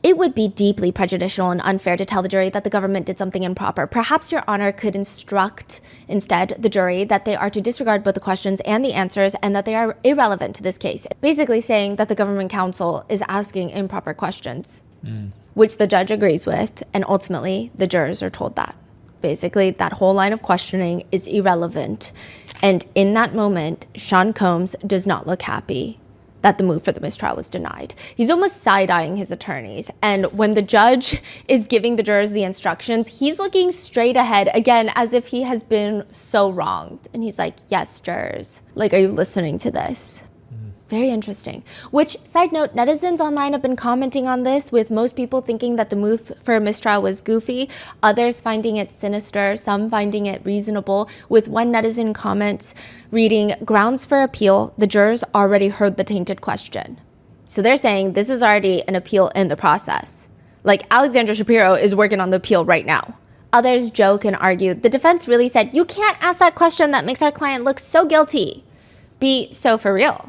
It would be deeply prejudicial and unfair to tell the jury that the government did something improper. Perhaps Your Honor could instruct instead the jury that they are to disregard both the questions and the answers and that they are irrelevant to this case. Basically saying that the government counsel is asking improper questions, which the judge agrees with, and ultimately the jurors are told that. Basically, that whole line of questioning is irrelevant. And in that moment, Sean Combs does not look happy that the move for the mistrial was denied. He's almost side-eyeing his attorneys. And when the judge is giving the jurors the instructions, he's looking straight ahead, again, as if he has been so wronged. And he's like, yes, jurors, like, are you listening to this? Very interesting. Which, side note, netizens online have been commenting on this, with most people thinking that the move for a mistrial was goofy, others finding it sinister, some finding it reasonable, with one netizen comments reading, grounds for appeal, the jurors already heard the tainted question. So they're saying this is already an appeal in the process. Like, Alexandra Shapiro is working on the appeal right now. Others joke and argue, the defense really said, you can't ask that question that makes our client look so guilty. Be so for real.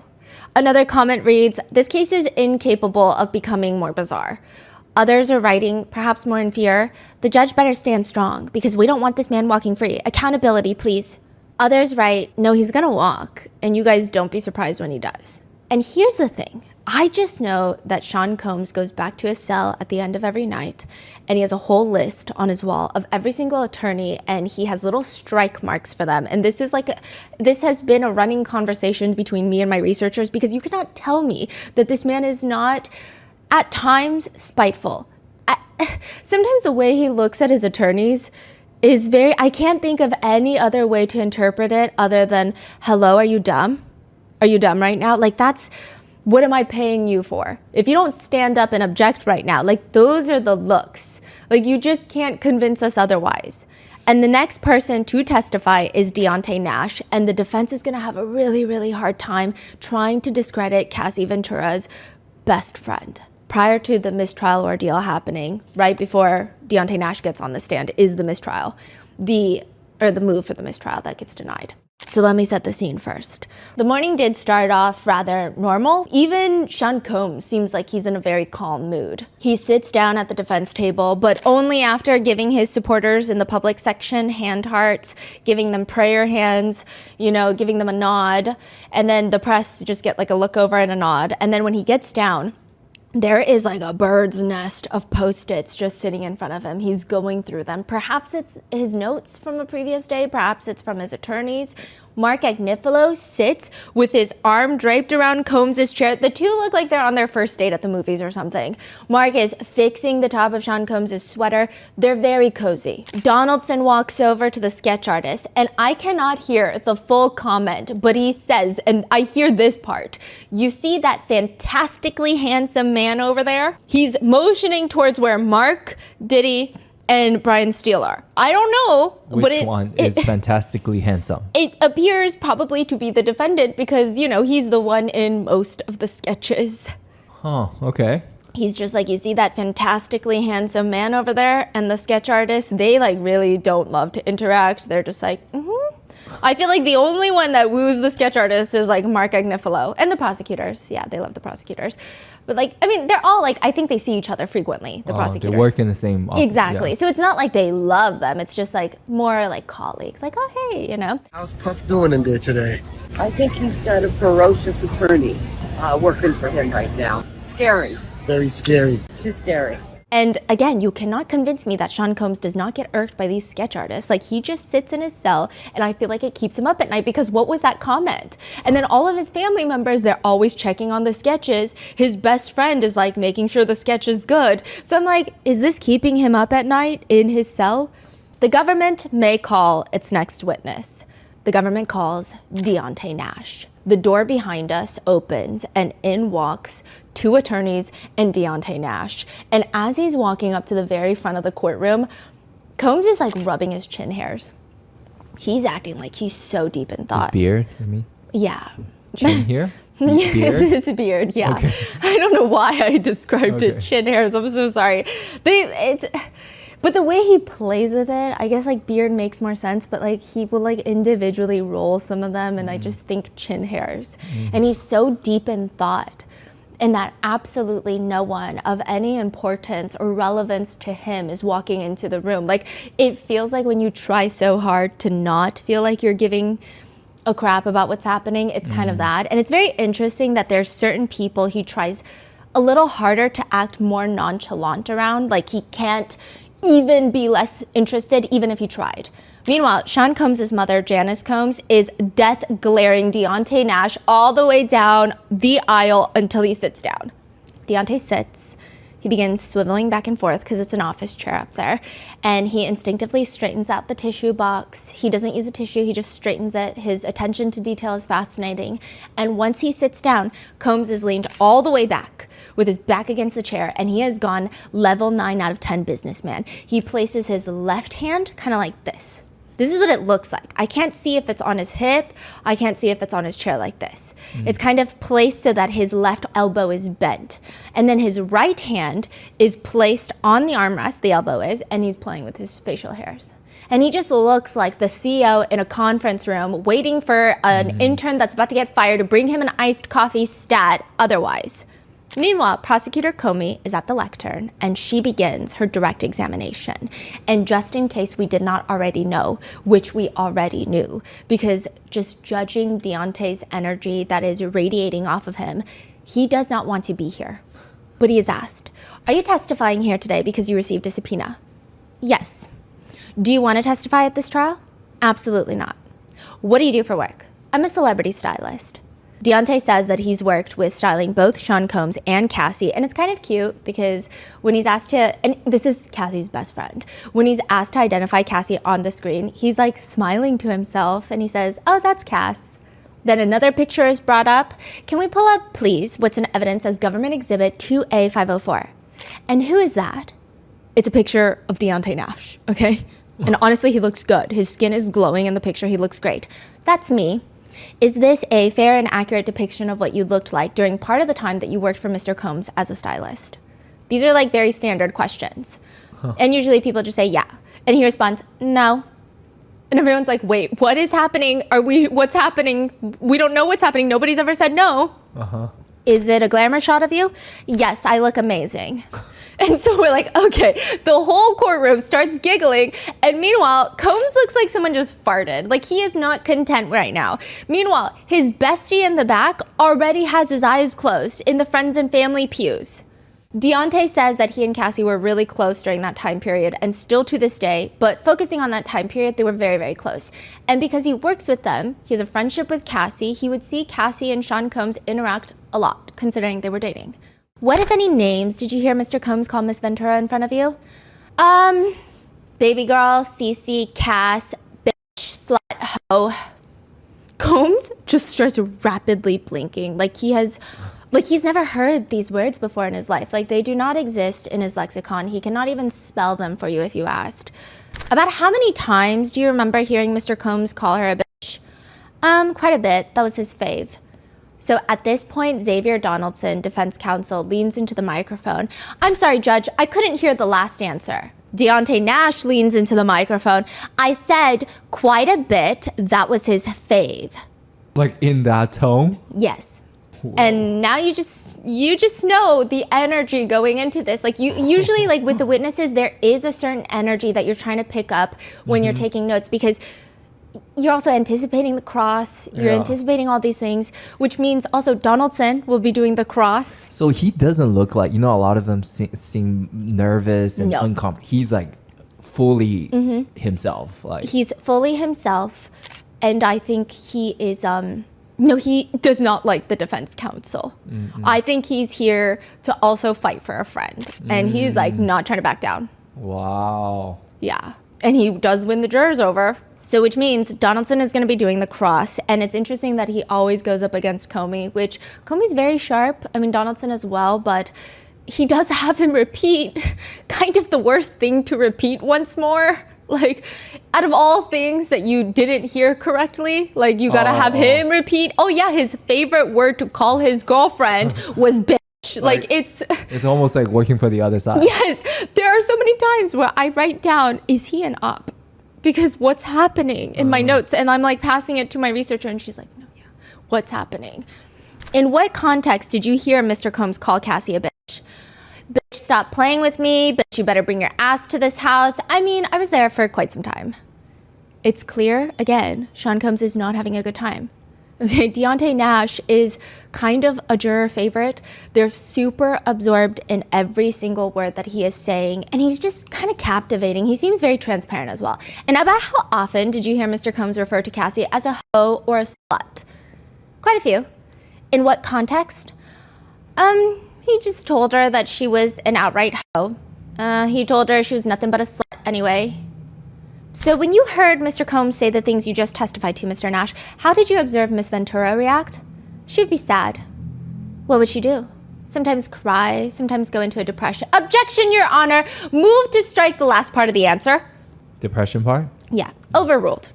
Another comment reads, this case is incapable of becoming more bizarre. Others are writing, perhaps more in fear, the judge better stand strong because we don't want this man walking free. Accountability, please. Others write, no, he's gonna walk, and you guys don't be surprised when he does. And here's the thing. I just know that Sean Combs goes back to his cell at the end of every night, and he has a whole list on his wall of every single attorney, and he has little strike marks for them. And this has been a running conversation between me and my researchers, because you cannot tell me that this man is not at times spiteful. Sometimes the way he looks at his attorneys is I can't think of any other way to interpret it other than, hello, are you dumb? Are you dumb right now? Like, what am I paying you for? If you don't stand up and object right now, like, those are the looks. Like, you just can't convince us otherwise. And the next person to testify is Deontay Nash, and the defense is gonna have a really, really hard time trying to discredit Cassie Ventura's best friend. Prior to the mistrial ordeal happening, right before Deontay Nash gets on the stand, is the mistrial, the move for the mistrial that gets denied. So let me set the scene first. The morning did start off rather normal. Even Sean Combs seems like he's in a very calm mood. He sits down at the defense table, but only after giving his supporters in the public section hand hearts, giving them prayer hands, giving them a nod, and then the press just get like a look over and a nod. And then when he gets down, there is like a bird's nest of Post-its just sitting in front of him. He's going through them. Perhaps it's his notes from a previous day. Perhaps it's from his attorneys. Mark Agnifilo sits with his arm draped around Combs' chair. The two look like they're on their first date at the movies or something. Mark is fixing the top of Sean Combs' sweater. They're very cozy. Donaldson walks over to the sketch artist, and I cannot hear the full comment, but he says, and I hear this part, you see that fantastically handsome man over there? He's motioning towards where Mark, Diddy, and Brian Steele are. I don't know. Which one is fantastically handsome? It appears probably to be the defendant because, he's the one in most of the sketches. Huh, okay. He's just like, you see that fantastically handsome man over there? And the sketch artists, they really don't love to interact. They're just like, I feel like the only one that woos the sketch artist is Mark Agnifilo and the prosecutors. Yeah, they love the prosecutors. But they're all I think they see each other frequently, the prosecutors. They work in the same office. Exactly. Yeah. So it's not like they love them. It's just more colleagues. Oh, hey, How's Puff doing in there today? I think he's got a ferocious attorney working for him right now. Scary. Very scary. She's scary. And again, you cannot convince me that Sean Combs does not get irked by these sketch artists. He just sits in his cell, and I feel like it keeps him up at night because what was that comment? And then all of his family members, they're always checking on the sketches. His best friend is making sure the sketch is good. So I'm like, is this keeping him up at night in his cell? The government may call its next witness. The government calls Deontay Nash. The door behind us opens, and in walks two attorneys and Deontay Nash. And as he's walking up to the very front of the courtroom, Combs is rubbing his chin hairs. He's acting like he's so deep in thought. His beard, I mean? Yeah. Chin here? Beard? His beard, yeah. Okay. I don't know why I described it chin hairs. I'm so sorry. But the way he plays with it, I guess beard makes more sense, but he will individually roll some of them, and I just think chin hairs. And he's so deep in thought and that absolutely no one of any importance or relevance to him is walking into the room. Like, it feels like when you try so hard to not feel like you're giving a crap about what's happening, it's kind of that. And it's very interesting that there's certain people he tries a little harder to act more nonchalant around. Like, he can't even be less interested, even if he tried. Meanwhile, Sean Combs' mother, Janice Combs, is death glaring Deontay Nash all the way down the aisle until he sits down. Deontay sits. He begins swiveling back and forth because it's an office chair up there. And he instinctively straightens out the tissue box. He doesn't use a tissue, he just straightens it. His attention to detail is fascinating. And once he sits down, Combs is leaned all the way back with his back against the chair, and he has gone level 9 out of 10 businessman. He places his left hand kind of like this. This is what it looks like. I can't see if it's on his hip. I can't see if it's on his chair like this. It's kind of placed so that his left elbow is bent. And then his right hand is placed on the armrest, the elbow is, and he's playing with his facial hairs. And he just looks like the CEO in a conference room waiting for an intern that's about to get fired to bring him an iced coffee stat otherwise. Meanwhile, Prosecutor Comey is at the lectern, and she begins her direct examination. And just in case we did not already know, which we already knew, because just judging Deontay's energy that is radiating off of him, he does not want to be here. But he is asked, "Are you testifying here today because you received a subpoena?" "Yes." "Do you want to testify at this trial?" "Absolutely not." "What do you do for work?" "I'm a celebrity stylist." Deontay says that he's worked with styling both Sean Combs and Cassie, and it's kind of cute because when he's asked to, and this is Cassie's best friend, when he's asked to identify Cassie on the screen, he's like smiling to himself and he says, "Oh, that's Cass." Then another picture is brought up. "Can we pull up, please, what's in evidence as Government Exhibit 2A504? And who is that? It's a picture of Deontay Nash, okay? And honestly, he looks good. His skin is glowing in the picture. He looks great. "That's me. Is this a fair and accurate depiction of what you looked like during part of the time that you worked for Mr. Combs as a stylist?" These are like very standard questions. And usually people just say, "Yeah." And he responds, "No." And everyone's like, "Wait, what is happening? What's happening? We don't know what's happening. Nobody's ever said no." "Is it a glamour shot of you?" "Yes, I look amazing." And so we're like, okay, the whole courtroom starts giggling. And meanwhile, Combs looks like someone just farted. Like, he is not content right now. Meanwhile, his bestie in the back already has his eyes closed in the friends and family pews. Deontay says that he and Cassie were really close during that time period and still to this day, but focusing on that time period, they were very, very close. And because he works with them, he has a friendship with Cassie, he would see Cassie and Sean Combs interact a lot, considering they were dating. "What, if any, names did you hear Mr. Combs call Miss Ventura in front of you?" Baby girl, Cece, Cass, bitch, slut, hoe." Combs just starts rapidly blinking, like he's never heard these words before in his life. Like, they do not exist in his lexicon. He cannot even spell them for you if you asked. "About how many times do you remember hearing Mr. Combs call her a bitch?" Quite a bit. That was his fave." So at this point, Xavier Donaldson, defense counsel, leans into the microphone. "I'm sorry, Judge, I couldn't hear the last answer." Deontay Nash leans into the microphone. "I said quite a bit. That was his fave." Like, in that tone? Yes. Whoa. And now you just know the energy going into this. Like, you usually, like with the witnesses, there is a certain energy that you're trying to pick up when you're taking notes, because you're also anticipating the cross. You're anticipating all these things, which means also Donaldson will be doing the cross. So he doesn't look like, a lot of them seem nervous and uncomfortable. He's like fully himself. Like, he's fully himself. And I think he is, no, he does not like the defense counsel. I think he's here to also fight for a friend. And he's like not trying to back down. Wow. Yeah. And he does win the jurors over. So which means Donaldson is going to be doing the cross. And it's interesting that he always goes up against Comey, which Comey's very sharp. I mean, Donaldson as well, but he does have him repeat kind of the worst thing to repeat once more. Like, out of all things that you didn't hear correctly, like, you got to have him repeat, oh yeah, his favorite word to call his girlfriend was bitch. Like, it's almost like working for the other side. Yes. There are so many times where I write down, is he an op? Because what's happening in my notes? And I'm like passing it to my researcher and she's like, no, yeah, what's happening? In what context did you hear Mr. Combs call Cassie a bitch? Bitch, stop playing with me. Bitch, you better bring your ass to this house. I mean, I was there for quite some time. It's clear, again, Sean Combs is not having a good time. Okay, Deontay Nash is kind of a juror favorite. They're super absorbed in every single word that he is saying, and he's just kind of captivating. He seems very transparent as well. And about how often did you hear Mr. Combs refer to Cassie as a hoe or a slut? Quite a few. In what context? He just told her that she was an outright hoe. He told her she was nothing but a slut anyway. So when you heard Mr. Combs say the things you just testified to, Mr. Nash, how did you observe Miss Ventura react? She would be sad. What would she do? Sometimes cry, sometimes go into a depression. Objection, Your Honor! Move to strike the last part of the answer. Depression part? Yeah, overruled.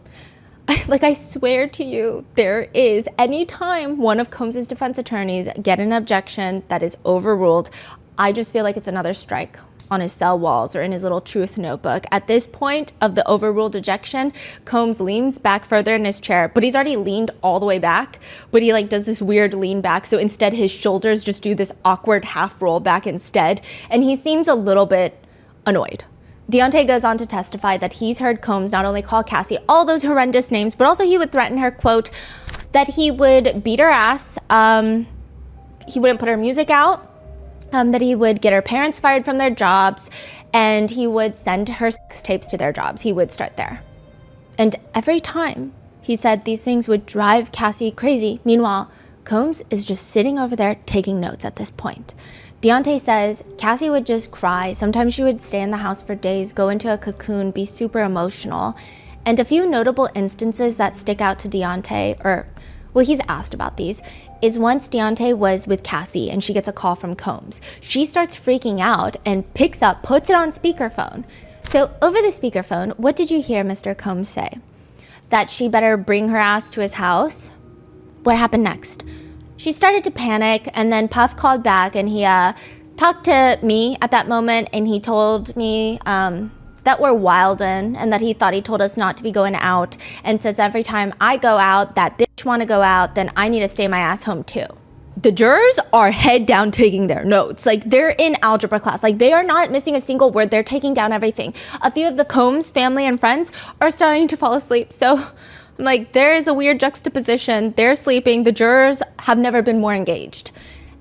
Like, I swear to you, there is, anytime one of Combs' defense attorneys get an objection that is overruled, I just feel like it's another strike on his cell walls or in his little truth notebook. At this point of the overruled ejection, Combs leans back further in his chair, but he's already leaned all the way back, but he like does this weird lean back. So instead his shoulders just do this awkward half roll back instead. And he seems a little bit annoyed. Deontay goes on to testify that he's heard Combs not only call Cassie all those horrendous names, but also he would threaten her, quote, that he would beat her ass, he wouldn't put her music out, that he would get her parents fired from their jobs, and he would send her sex tapes to their jobs. He would start there. And every time he said these things would drive Cassie crazy. Meanwhile, Combs is just sitting over there taking notes at this point. Deontay says Cassie would just cry. Sometimes she would stay in the house for days, go into a cocoon, be super emotional. And a few notable instances that stick out to Deontay, well, he's asked about these, is once Deontay was with Cassie and she gets a call from Combs. She starts freaking out and picks up, puts it on speakerphone. So over the speakerphone, what did you hear Mr. Combs say? That she better bring her ass to his house? What happened next? She started to panic, and then Puff called back, and he talked to me at that moment, and he told me that we're wildin' and that he thought he told us not to be going out, and says every time I go out, that bitch want to go out, then I need to stay my ass home too. The jurors are head down taking their notes. Like, they're in algebra class. Like, they are not missing a single word. They're taking down everything. A few of the Combs family and friends are starting to fall asleep. So I'm like, there is a weird juxtaposition. They're sleeping. The jurors have never been more engaged.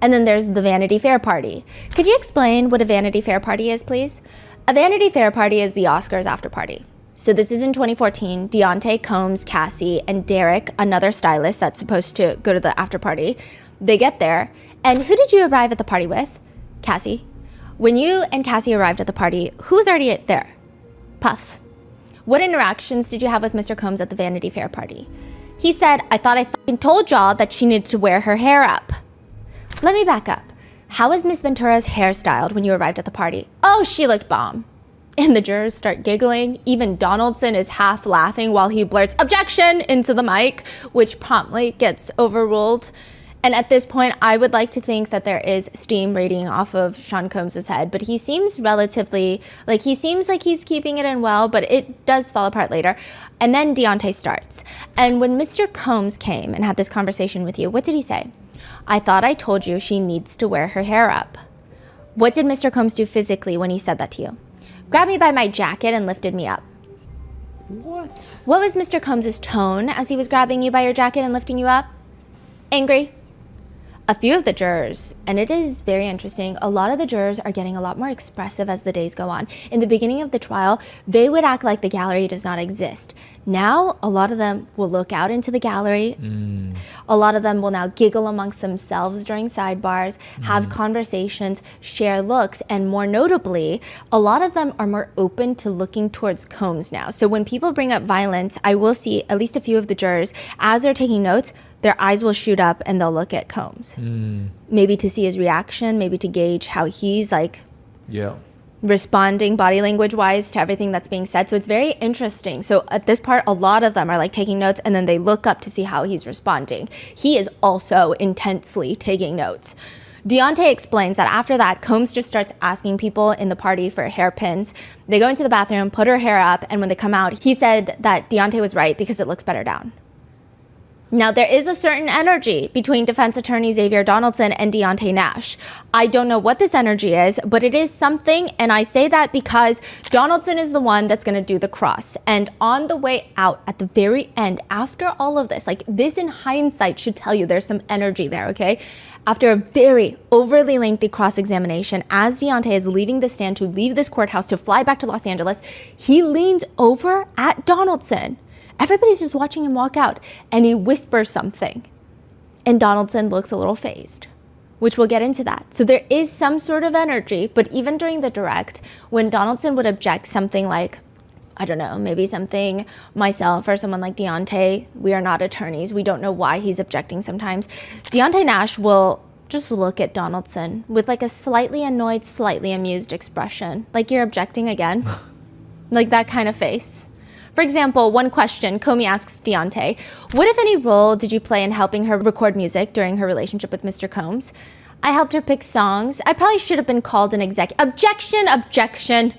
And then there's the Vanity Fair party. Could you explain what a Vanity Fair party is, please? A Vanity Fair party is the Oscars after party. So this is in 2014. Deontay, Combs, Cassie, and Derek, another stylist that's supposed to go to the after party, they get there. And who did you arrive at the party with? Cassie. When you and Cassie arrived at the party, who was already there? Puff. What interactions did you have with Mr. Combs at the Vanity Fair party? He said, I thought I fucking told y'all that she needed to wear her hair up. Let me back up. How was Miss Ventura's hair styled when you arrived at the party? Oh, she looked bomb. And the jurors start giggling. Even Donaldson is half laughing while he blurts objection into the mic, which promptly gets overruled. And at this point, I would like to think that there is steam radiating off of Sean Combs' head, but he seems relatively, like he's keeping it in well, but it does fall apart later. And then Deontay starts. And when Mr. Combs came and had this conversation with you, what did he say? I thought I told you she needs to wear her hair up. What did Mr. Combs do physically when he said that to you? Grabbed me by my jacket and lifted me up. What? What was Mr. Combs' tone as he was grabbing you by your jacket and lifting you up? Angry. A few of the jurors, and it is very interesting, a lot of the jurors are getting a lot more expressive as the days go on. In the beginning of the trial, they would act like the gallery does not exist. Now, a lot of them will look out into the gallery. A lot of them will now giggle amongst themselves during sidebars, have conversations, share looks, and more notably, a lot of them are more open to looking towards Combs now. So when people bring up violence, I will see at least a few of the jurors, as they're taking notes, their eyes will shoot up and they'll look at Combs. Maybe to see his reaction, maybe to gauge how he's responding body language wise to everything that's being said. So it's very interesting. So at this part, a lot of them are like taking notes and then they look up to see how he's responding. He is also intensely taking notes. Deontay explains that after that, Combs just starts asking people in the party for hairpins. They go into the bathroom, put her hair up, and when they come out, he said that Deontay was right because it looks better down. Now, there is a certain energy between defense attorney Xavier Donaldson and Deontay Nash. I don't know what this energy is, but it is something, and I say that because Donaldson is the one that's going to do the cross. And on the way out, at the very end, after all of this, like this in hindsight should tell you there's some energy there, okay? After a very overly lengthy cross-examination, as Deontay is leaving the stand to leave this courthouse to fly back to Los Angeles, he leans over at Donaldson. Everybody's just watching him walk out, and he whispers something. And Donaldson looks a little phased, which we'll get into that. So there is some sort of energy, but even during the direct, when Donaldson would object something like, I don't know, maybe something myself or someone like Deontay, we are not attorneys, we don't know why he's objecting sometimes, Deontay Nash will just look at Donaldson with like a slightly annoyed, slightly amused expression. Like, you're objecting again? Like that kind of face. For example, one question, Comey asks Deontay, what, if any, role did you play in helping her record music during her relationship with Mr. Combs? I helped her pick songs. I probably should have been called an Objection, objection.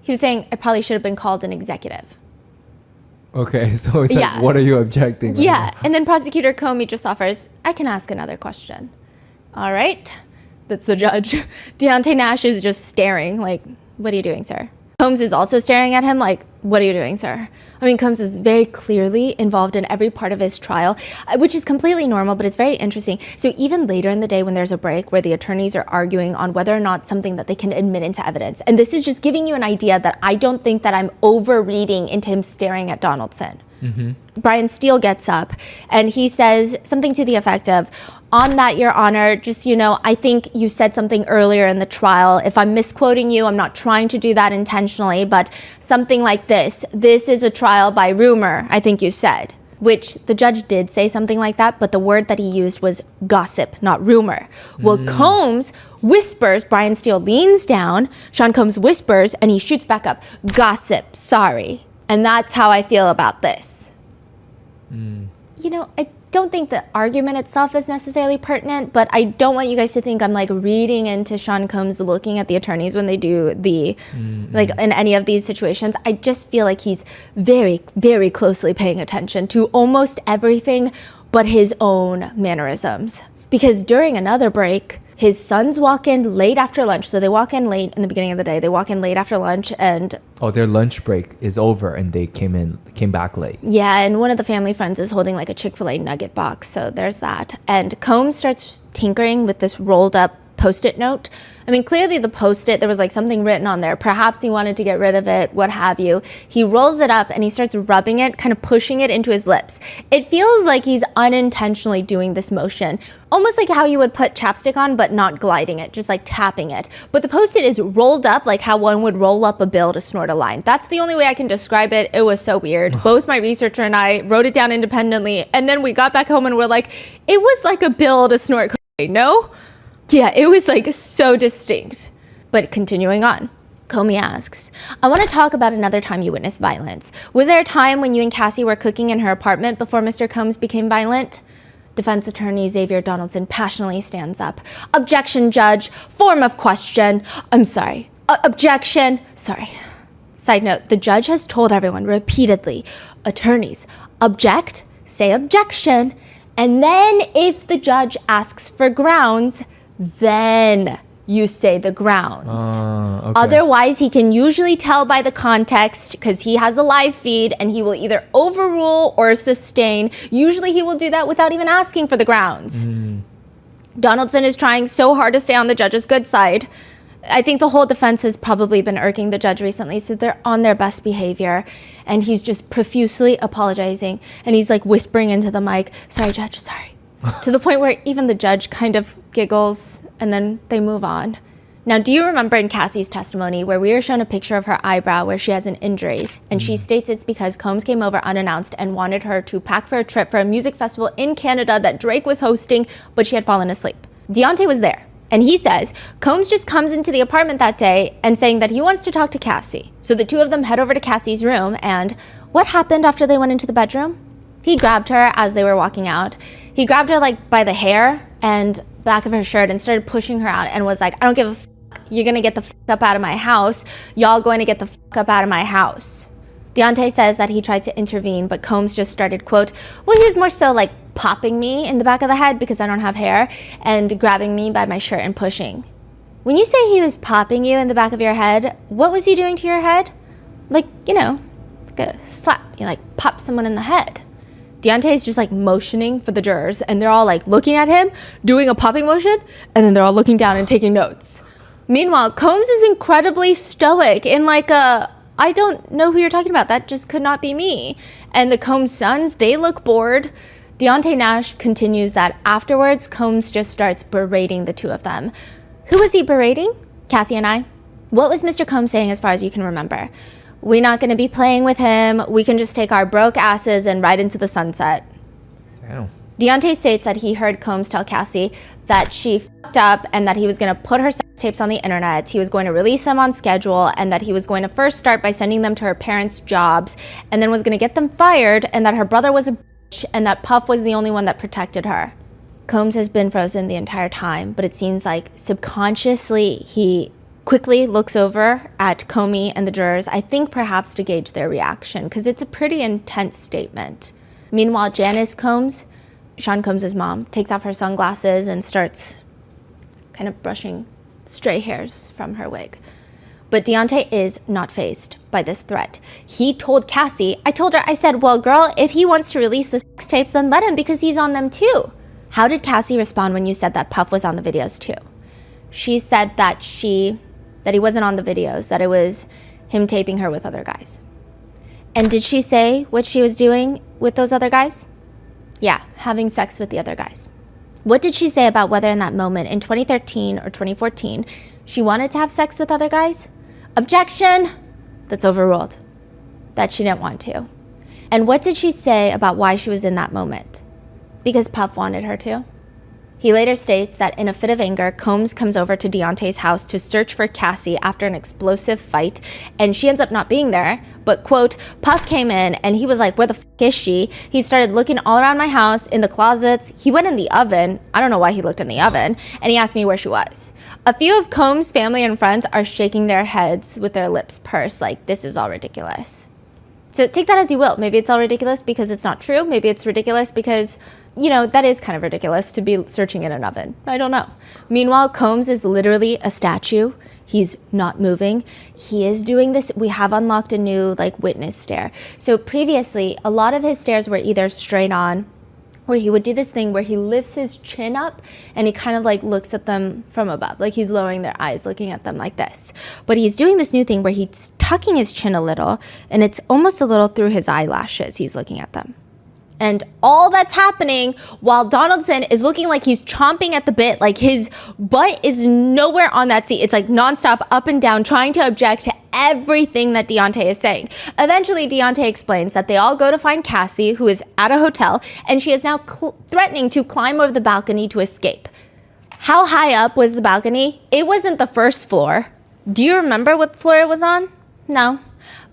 He was saying, I probably should have been called an executive. Okay, so it's like, what are you objecting? Yeah, and then prosecutor Comey just offers, I can ask another question. All right, that's the judge. Deontay Nash is just staring like, what are you doing, sir? Combs is also staring at him like, what are you doing, sir? I mean, Combs is very clearly involved in every part of his trial, which is completely normal, but it's very interesting. So even later in the day when there's a break where the attorneys are arguing on whether or not something that they can admit into evidence, and this is just giving you an idea that I don't think that I'm over-reading into him staring at Donaldson. Mm-hmm. Brian Steele gets up and he says something to the effect of, on that, Your Honor, just, I think you said something earlier in the trial. If I'm misquoting you, I'm not trying to do that intentionally, but something like this. This is a trial by rumor, I think you said. Which the judge did say something like that, but the word that he used was gossip, not rumor. Well, Combs whispers, Brian Steele leans down, Sean Combs whispers, and he shoots back up, gossip, sorry. And that's how I feel about this. I don't think the argument itself is necessarily pertinent, but I don't want you guys to think I'm like reading into Sean Combs looking at the attorneys when they do the, like in any of these situations. I just feel like he's very, very closely paying attention to almost everything but his own mannerisms. Because during another break, his sons walk in late after lunch. So they walk in late in the beginning of the day. They walk in late after lunch and... Oh, their lunch break is over and they came back late. Yeah, and one of the family friends is holding like a Chick-fil-A nugget box. So there's that. And Combs starts tinkering with this rolled up Post-it note. I mean, clearly the Post-it, there was like something written on there. Perhaps he wanted to get rid of it, what have you. He rolls it up and he starts rubbing it, kind of pushing it into his lips. It feels like he's unintentionally doing this motion, almost like how you would put chapstick on, but not gliding it, just like tapping it. But the Post-it is rolled up like how one would roll up a bill to snort a line. That's the only way I can describe it. It was so weird. Both my researcher and I wrote it down independently, and then we got back home and we're like, it was like a bill to snort cocaine, no? Yeah, it was like so distinct. But continuing on, Comey asks, I want to talk about another time you witnessed violence. Was there a time when you and Cassie were cooking in her apartment before Mr. Combs became violent? Defense attorney Xavier Donaldson passionately stands up. Objection, judge. Form of question. I'm sorry. Objection. Sorry. Side note, the judge has told everyone repeatedly, attorneys, object, say objection, and then if the judge asks for grounds, then you say the grounds. Okay. Otherwise, he can usually tell by the context because he has a live feed and he will either overrule or sustain. Usually he will do that without even asking for the grounds. Donaldson is trying so hard to stay on the judge's good side. I think the whole defense has probably been irking the judge recently, so they're on their best behavior. And he's just profusely apologizing. And he's like whispering into the mic, sorry, judge, sorry. To the point where even the judge kind of giggles and then they move on. Now, do you remember in Cassie's testimony where we were shown a picture of her eyebrow where she has an injury, and she states it's because Combs came over unannounced and wanted her to pack for a trip for a music festival in Canada that Drake was hosting, but she had fallen asleep. Deontay was there, and he says Combs just comes into the apartment that day and saying that he wants to talk to Cassie. So the two of them head over to Cassie's room, and what happened after they went into the bedroom? He grabbed her as they were walking out. He grabbed her like by the hair and back of her shirt and started pushing her out and was like, I don't give a f***. You're gonna get the f*** up out of my house. Y'all going to get the f*** up out of my house. Deontay says that he tried to intervene, but Combs just started, quote, well, he was more so like popping me in the back of the head because I don't have hair and grabbing me by my shirt and pushing. When you say he was popping you in the back of your head, what was he doing to your head? Like, like a slap. You like pop someone in the head. Deontay is just like motioning for the jurors and they're all like looking at him, doing a popping motion, and then they're all looking down and taking notes. Meanwhile, Combs is incredibly stoic in like I don't know who you're talking about. That just could not be me. And the Combs sons, they look bored. Deontay Nash continues that afterwards, Combs just starts berating the two of them. Who was he berating? Cassie and I. What was Mr. Combs saying as far as you can remember? We're not going to be playing with him. We can just take our broke asses and ride into the sunset. Damn. Deontay states that he heard Combs tell Cassie that she fucked up and that he was going to put her sex tapes on the internet. He was going to release them on schedule and that he was going to first start by sending them to her parents' jobs and then was going to get them fired and that her brother was a bitch and that Puff was the only one that protected her. Combs has been frozen the entire time, but it seems like subconsciously he quickly looks over at Comey and the jurors, I think perhaps to gauge their reaction because it's a pretty intense statement. Meanwhile, Janice Combs, Sean Combs' mom, takes off her sunglasses and starts kind of brushing stray hairs from her wig. But Deontay is not fazed by this threat. He told Cassie, I said, well, girl, if he wants to release the sex tapes, then let him because he's on them too. How did Cassie respond when you said that Puff was on the videos too? She said that he wasn't on the videos, that it was him taping her with other guys. And did she say what she was doing with those other guys? Yeah, having sex with the other guys. What did she say about whether in that moment in 2013 or 2014 she wanted to have sex with other guys? Objection! That's overruled. That she didn't want to. And what did she say about why she was in that moment? Because Puff wanted her to. He later states that in a fit of anger, Combs comes over to Deontay's house to search for Cassie after an explosive fight, and she ends up not being there. But, quote, Puff came in and he was like, where the f*** is she? He started looking all around my house, in the closets. He went in the oven. I don't know why he looked in the oven. And he asked me where she was. A few of Combs' family and friends are shaking their heads with their lips pursed like, this is all ridiculous. So take that as you will. Maybe it's all ridiculous because it's not true. Maybe it's ridiculous because, that is kind of ridiculous to be searching in an oven. I don't know. Meanwhile, Combs is literally a statue. He's not moving. He is doing this. We have unlocked a new witness stare. So previously, a lot of his stares were either straight on, where he would do this thing where he lifts his chin up and he kind of looks at them from above, like he's lowering their eyes, looking at them like this. But he's doing this new thing where he's tucking his chin a little and it's almost a little through his eyelashes. He's looking at them. And all that's happening while Donaldson is looking like he's chomping at the bit, like his butt is nowhere on that seat. It's nonstop up and down, trying to object to everything that Deontay is saying. Eventually, Deontay explains that they all go to find Cassie, who is at a hotel, and she is now threatening to climb over the balcony to escape. How high up was the balcony? It wasn't the first floor. Do you remember what floor it was on? No.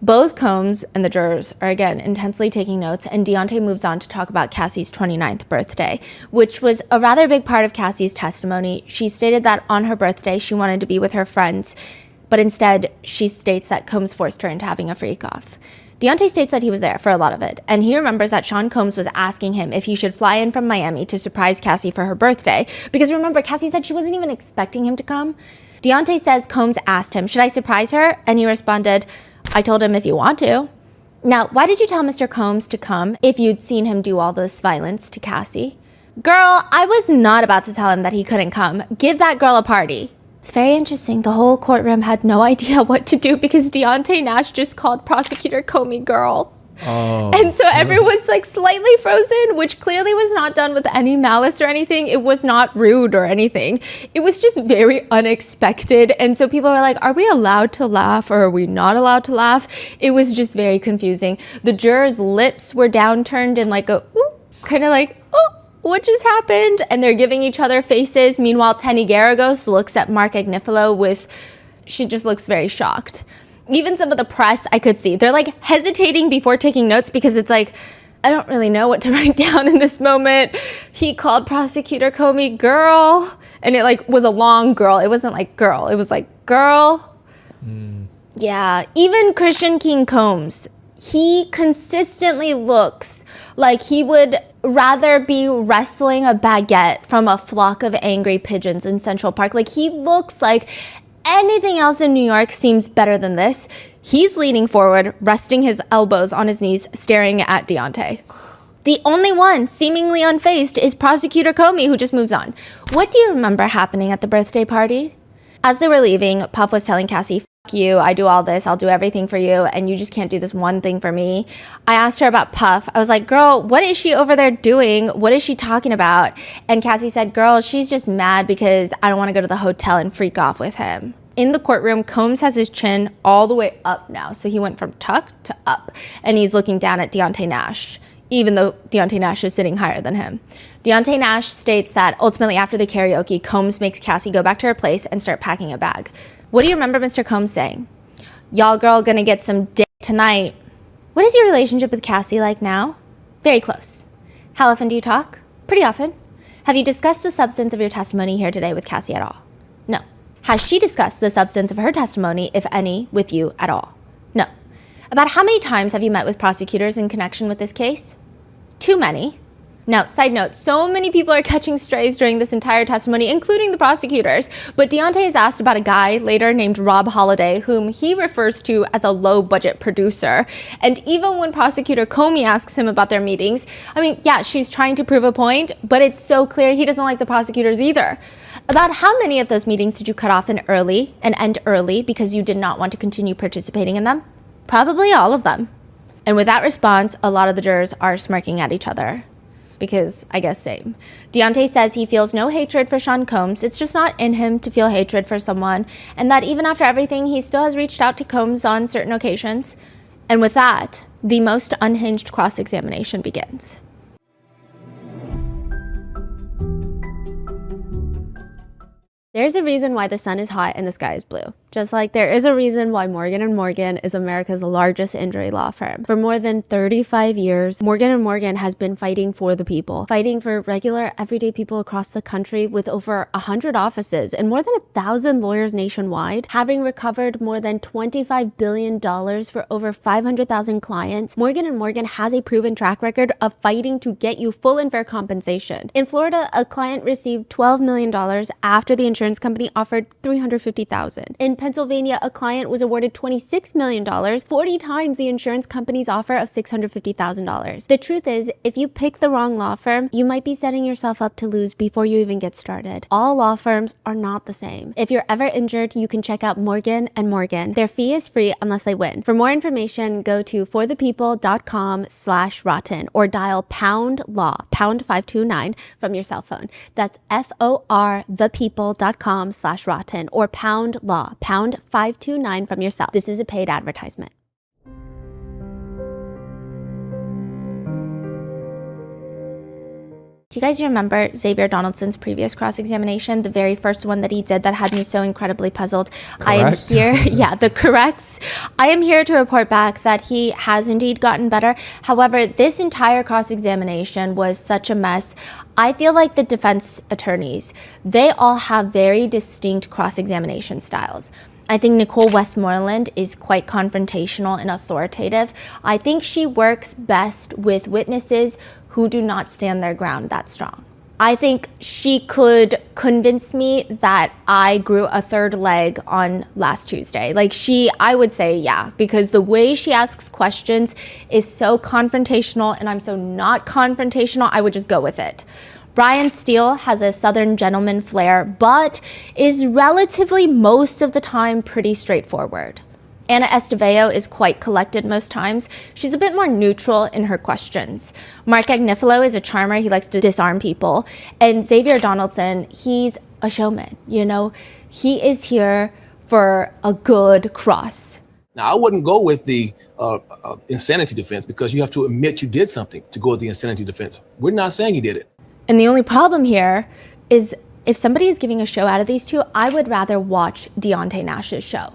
Both Combs and the jurors are again intensely taking notes, and Deontay moves on to talk about Cassie's 29th birthday, which was a rather big part of Cassie's testimony. She stated that on her birthday, she wanted to be with her friends, but instead, she states that Combs forced her into having a freak off. Deontay states that he was there for a lot of it, and he remembers that Sean Combs was asking him if he should fly in from Miami to surprise Cassie for her birthday, because remember, Cassie said she wasn't even expecting him to come. Deontay says Combs asked him, should I surprise her? And he responded, I told him if you want to. Now, why did you tell Mr. Combs to come if you'd seen him do all this violence to Cassie? Girl, I was not about to tell him that he couldn't come. Give that girl a party. It's very interesting. The whole courtroom had no idea what to do because Deontay Nash just called Prosecutor Comey girl. Oh. And so everyone's slightly frozen, which clearly was not done with any malice or anything. It was not rude or anything. It was just very unexpected. And so people were like, are we allowed to laugh or are we not allowed to laugh? It was just very confusing. The jurors' lips were downturned in what just happened? And they're giving each other faces. Meanwhile, Tenny Garagos looks at Mark Agnifilo she just looks very shocked. Even some of the press I could see, they're hesitating before taking notes because it's I don't really know what to write down in this moment. He called Prosecutor Comey girl, and it was a long girl. It wasn't girl. It was girl. Yeah, even Christian King Combs, he consistently looks like he would rather be wrestling a baguette from a flock of angry pigeons in Central Park. Like, he looks like anything else in New York seems better than this. He's leaning forward, resting his elbows on his knees, staring at Deontay. The only one seemingly unfazed is Prosecutor Comey, who just moves on. What do you remember happening at the birthday party? As they were leaving, Puff was telling Cassie, "Fuck you, I do all this, I'll do everything for you, and you just can't do this one thing for me." I asked her about Puff. I was like, "Girl, what is she over there doing? What is she talking about?" And Cassie said, "Girl, she's just mad because I don't want to go to the hotel and freak off with him." In the courtroom, Combs has his chin all the way up now. So he went from tucked to up, and he's looking down at Deontay Nash, even though Deontay Nash is sitting higher than him. Deontay Nash states that ultimately after the karaoke, Combs makes Cassie go back to her place and start packing a bag. What do you remember Mr. Combs saying? "Y'all girl gonna get some dick tonight." What is your relationship with Cassie like now? Very close. How often do you talk? Pretty often. Have you discussed the substance of your testimony here today with Cassie at all? No. Has she discussed the substance of her testimony, if any, with you at all? No. About how many times have you met with prosecutors in connection with this case? Too many. Now, side note, so many people are catching strays during this entire testimony, including the prosecutors. But Deontay is asked about a guy later named Rob Holiday, whom he refers to as a low-budget producer. And even when Prosecutor Comey asks him about their meetings, I mean, yeah, she's trying to prove a point, but it's so clear he doesn't like the prosecutors either. About how many of those meetings did you cut off and end early because you did not want to continue participating in them? Probably all of them. And with that response, a lot of the jurors are smirking at each other. Because I guess same. Deontay says he feels no hatred for Sean Combs. It's just not in him to feel hatred for someone. And that even after everything, he still has reached out to Combs on certain occasions. And with that, the most unhinged cross-examination begins. There's a reason why the sun is hot and the sky is blue. Just like there is a reason why Morgan & Morgan is America's largest injury law firm. For more than 35 years, Morgan & Morgan has been fighting for the people, fighting for regular, everyday people across the country with over 100 offices and more than 1,000 lawyers nationwide, having recovered more than $25 billion for over 500,000 clients. Morgan & Morgan has a proven track record of fighting to get you full and fair compensation. In Florida, a client received $12 million after the insurance company offered $350,000. In Pennsylvania, a client was awarded $26 million, 40 times the insurance company's offer of $650,000. The truth is, if you pick the wrong law firm, you might be setting yourself up to lose before you even get started. All law firms are not the same. If you're ever injured, you can check out Morgan & Morgan. Their fee is free unless they win. For more information, go to forthepeople.com/rotten or dial #law, pound 529 from your cell phone. That's FORthepeople.com/rotten or #law, pound 529 from your cell. This is a paid advertisement. Do you guys remember Xavier Donaldson's previous cross-examination, the very first one that he did that had me so incredibly puzzled? Correct. I am here, the corrects. I am here to report back that he has indeed gotten better. However, this entire cross-examination was such a mess. I feel like the defense attorneys, they all have very distinct cross-examination styles. I think Nicole Westmoreland is quite confrontational and authoritative. I think she works best with witnesses who do not stand their ground that strong. I think she could convince me that I grew a third leg on last Tuesday. I would say, yeah, because the way she asks questions is so confrontational and I'm so not confrontational, I would just go with it. Brian Steele has a Southern gentleman flair, but is relatively most of the time pretty straightforward. Anna Esteveo is quite collected most times. She's a bit more neutral in her questions. Mark Agnifilo is a charmer. He likes to disarm people. And Xavier Donaldson, he's a showman, He is here for a good cross. Now, I wouldn't go with the insanity defense because you have to admit you did something to go with the insanity defense. We're not saying you did it. And the only problem here is if somebody is giving a show out of these two, I would rather watch Deontay Nash's show.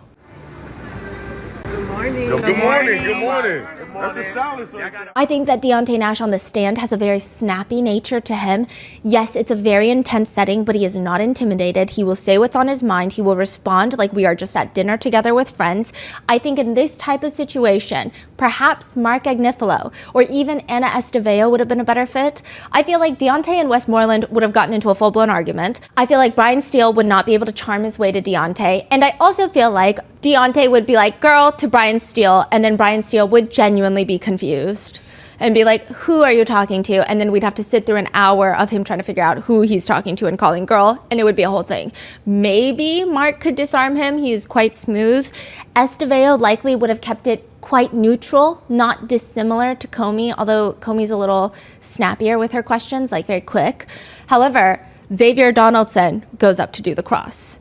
Good morning. Good morning. Good morning. That's a stylist right there. I think that Deontay Nash on the stand has a very snappy nature to him. Yes, it's a very intense setting, but he is not intimidated. He will say what's on his mind. He will respond like we are just at dinner together with friends. I think in this type of situation, perhaps Mark Agnifilo or even Anna Esteveo would have been a better fit. I feel like Deontay and Westmoreland would have gotten into a full-blown argument. I feel like Brian Steele would not be able to charm his way to Deontay. And I also feel like Deontay would be like, girl, to Brian Steele, and then Brian Steele would genuinely be confused and be like, who are you talking to? And then we'd have to sit through an hour of him trying to figure out who he's talking to and calling girl, and it would be a whole thing. Maybe Mark could disarm him. He's quite smooth. Esteveo likely would have kept it quite neutral, not dissimilar to Comey, although Comey's a little snappier with her questions, like very quick. However, Xavier Donaldson goes up to do the cross.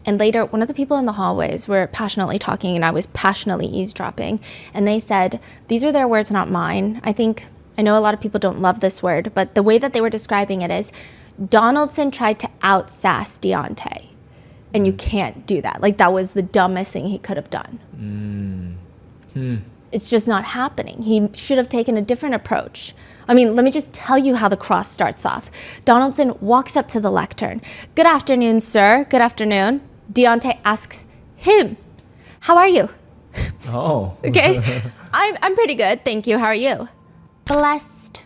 And later, one of the people in the hallways were passionately talking, and I was passionately eavesdropping. And they said, these are their words, not mine. I know a lot of people don't love this word, but the way that they were describing it is, Donaldson tried to out-sass Deontay. And you can't do that. Like, that was the dumbest thing he could have done. It's just not happening. He should have taken a different approach. I mean, let me just tell you how the cross starts off. Donaldson walks up to the lectern. Good afternoon, sir. Good afternoon. Deontay asks him, how are you? Oh. Okay. I'm pretty good. Thank you. How are you? Blessed.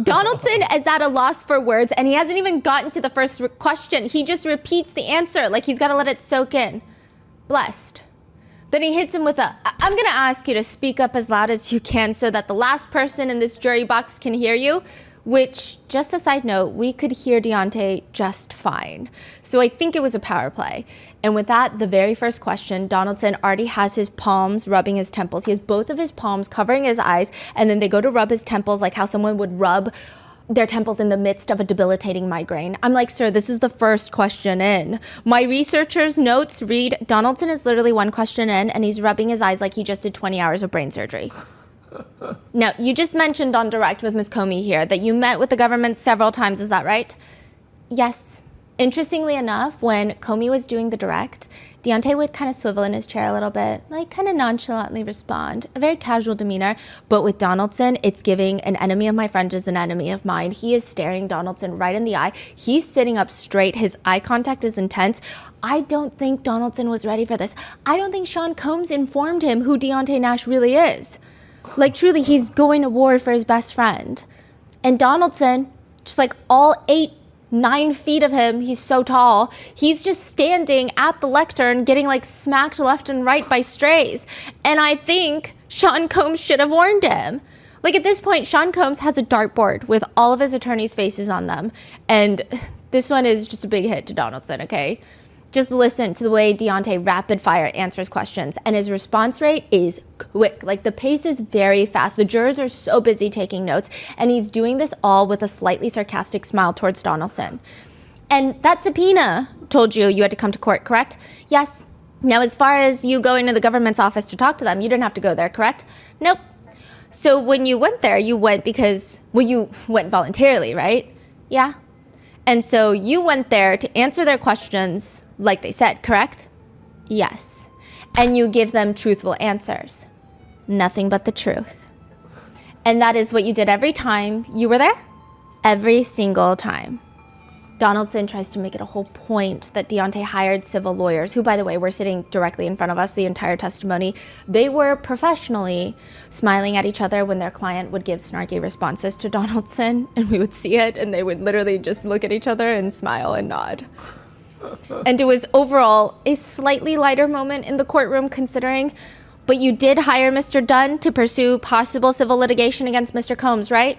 Donaldson is at a loss for words, and he hasn't even gotten to the first question. He just repeats the answer like he's got to let it soak in. Blessed. Then he hits him with I'm going to ask you to speak up as loud as you can so that the last person in this jury box can hear you, which, just a side note, we could hear Deontay just fine. So I think it was a power play. And with that, the very first question, Donaldson already has his palms rubbing his temples. He has both of his palms covering his eyes, and then they go to rub his temples like how someone would rub their temples in the midst of a debilitating migraine. I'm like, sir, this is the first question in. My researcher's notes read, Donaldson is literally one question in, and he's rubbing his eyes like he just did 20 hours of brain surgery. Now, you just mentioned on Direct with Ms. Comey here that you met with the government several times, is that right? Yes. Interestingly enough, when Comey was doing the Direct, Deontay would kind of swivel in his chair a little bit, like kind of nonchalantly respond, a very casual demeanor. But with Donaldson, it's giving an enemy of my friend is an enemy of mine. He is staring Donaldson right in the eye. He's sitting up straight. His eye contact is intense. I don't think Donaldson was ready for this. I don't think Sean Combs informed him who Deontay Nash really is. Like, truly, he's going to war for his best friend. And Donaldson, just like all 9 feet of him, he's so tall, he's just standing at the lectern getting like smacked left and right by strays. And I think Sean Combs should have warned him. Like, at this point, Sean Combs has a dartboard with all of his attorneys' faces on them. And this one is just a big hit to Donaldson, okay? Just listen to the way Deontay rapid fire answers questions, and his response rate is quick. Like, the pace is very fast. The jurors are so busy taking notes, and he's doing this all with a slightly sarcastic smile towards Donaldson. And that subpoena told you had to come to court, correct? Yes. Now, as far as you going to the government's office to talk to them, you didn't have to go there, correct? Nope. So when you went there, you went because, well, you went voluntarily, right? Yeah. And so you went there to answer their questions like they said, correct? Yes. And you give them truthful answers. Nothing but the truth. And that is what you did every time you were there? Every single time. Donaldson tries to make it a whole point that Deontay hired civil lawyers, who, by the way, were sitting directly in front of us the entire testimony. They were professionally smiling at each other when their client would give snarky responses to Donaldson, and we would see it, and they would literally just look at each other and smile and nod. And it was overall a slightly lighter moment in the courtroom considering, but you did hire Mr. Dunn to pursue possible civil litigation against Mr. Combs, right?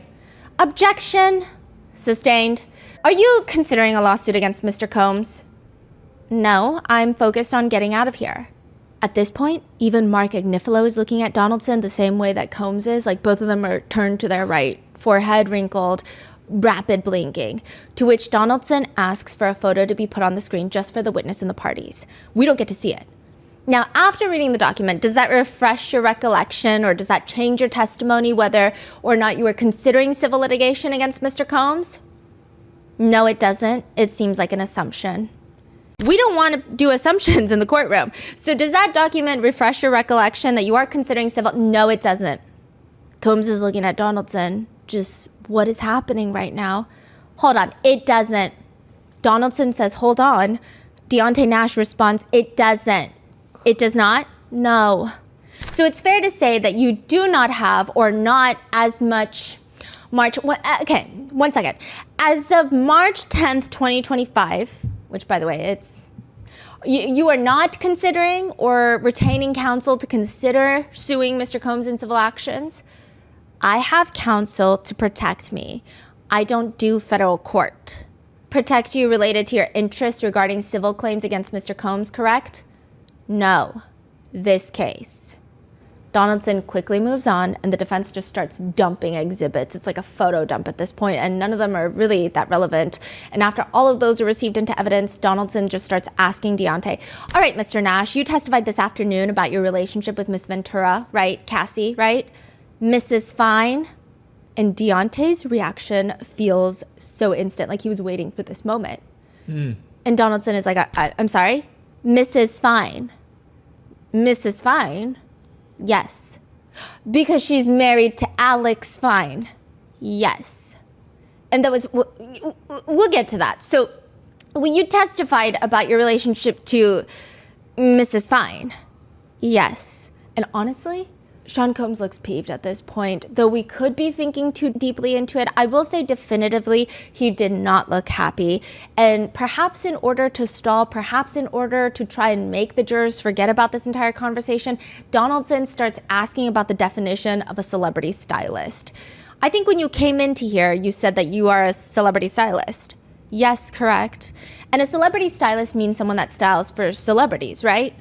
Objection. Sustained. Are you considering a lawsuit against Mr. Combs? No, I'm focused on getting out of here. At this point, even Mark Agnifilo is looking at Donaldson the same way that Combs is, like both of them are turned to their right, forehead wrinkled, rapid blinking, to which Donaldson asks for a photo to be put on the screen just for the witness and the parties. We don't get to see it. Now, after reading the document, does that refresh your recollection or does that change your testimony whether or not you were considering civil litigation against Mr. Combs? No, it doesn't. It seems like an assumption. We don't want to do assumptions in the courtroom. So does that document refresh your recollection that you are considering civil? No, it doesn't. Combs is looking at Donaldson. Just what is happening right now? Hold on. It doesn't. Donaldson says, hold on. Deontay Nash responds, it doesn't. It does not? No. So it's fair to say that you do not have or not as much okay, 1 second. As of March 10th, 2025, which by the way, it's, you are not considering or retaining counsel to consider suing Mr. Combs in civil actions. I have counsel to protect me. I don't do federal court. Protect you related to your interests regarding civil claims against Mr. Combs, correct? No. This case. Donaldson quickly moves on, and the defense just starts dumping exhibits. It's like a photo dump at this point, and none of them are really that relevant. And after all of those are received into evidence, Donaldson just starts asking Deontay, all right, Mr. Nash, you testified this afternoon about your relationship with Miss Ventura, right? Cassie, right? Mrs. Fine? And Deontay's reaction feels so instant, like he was waiting for this moment. And Donaldson is like, I'm sorry? Mrs. Fine. Mrs. Fine? Yes. Because she's married to Alex Fine? Yes. And that was, we'll get to that. So when you testified about your relationship to Mrs. Fine? Yes. And honestly, Sean Combs looks peeved at this point. Though we could be thinking too deeply into it, I will say definitively he did not look happy. And perhaps in order to stall, perhaps in order to try and make the jurors forget about this entire conversation, Donaldson starts asking about the definition of a celebrity stylist. I think when you came into here, you said that you are a celebrity stylist. Yes, correct. And a celebrity stylist means someone that styles for celebrities, right?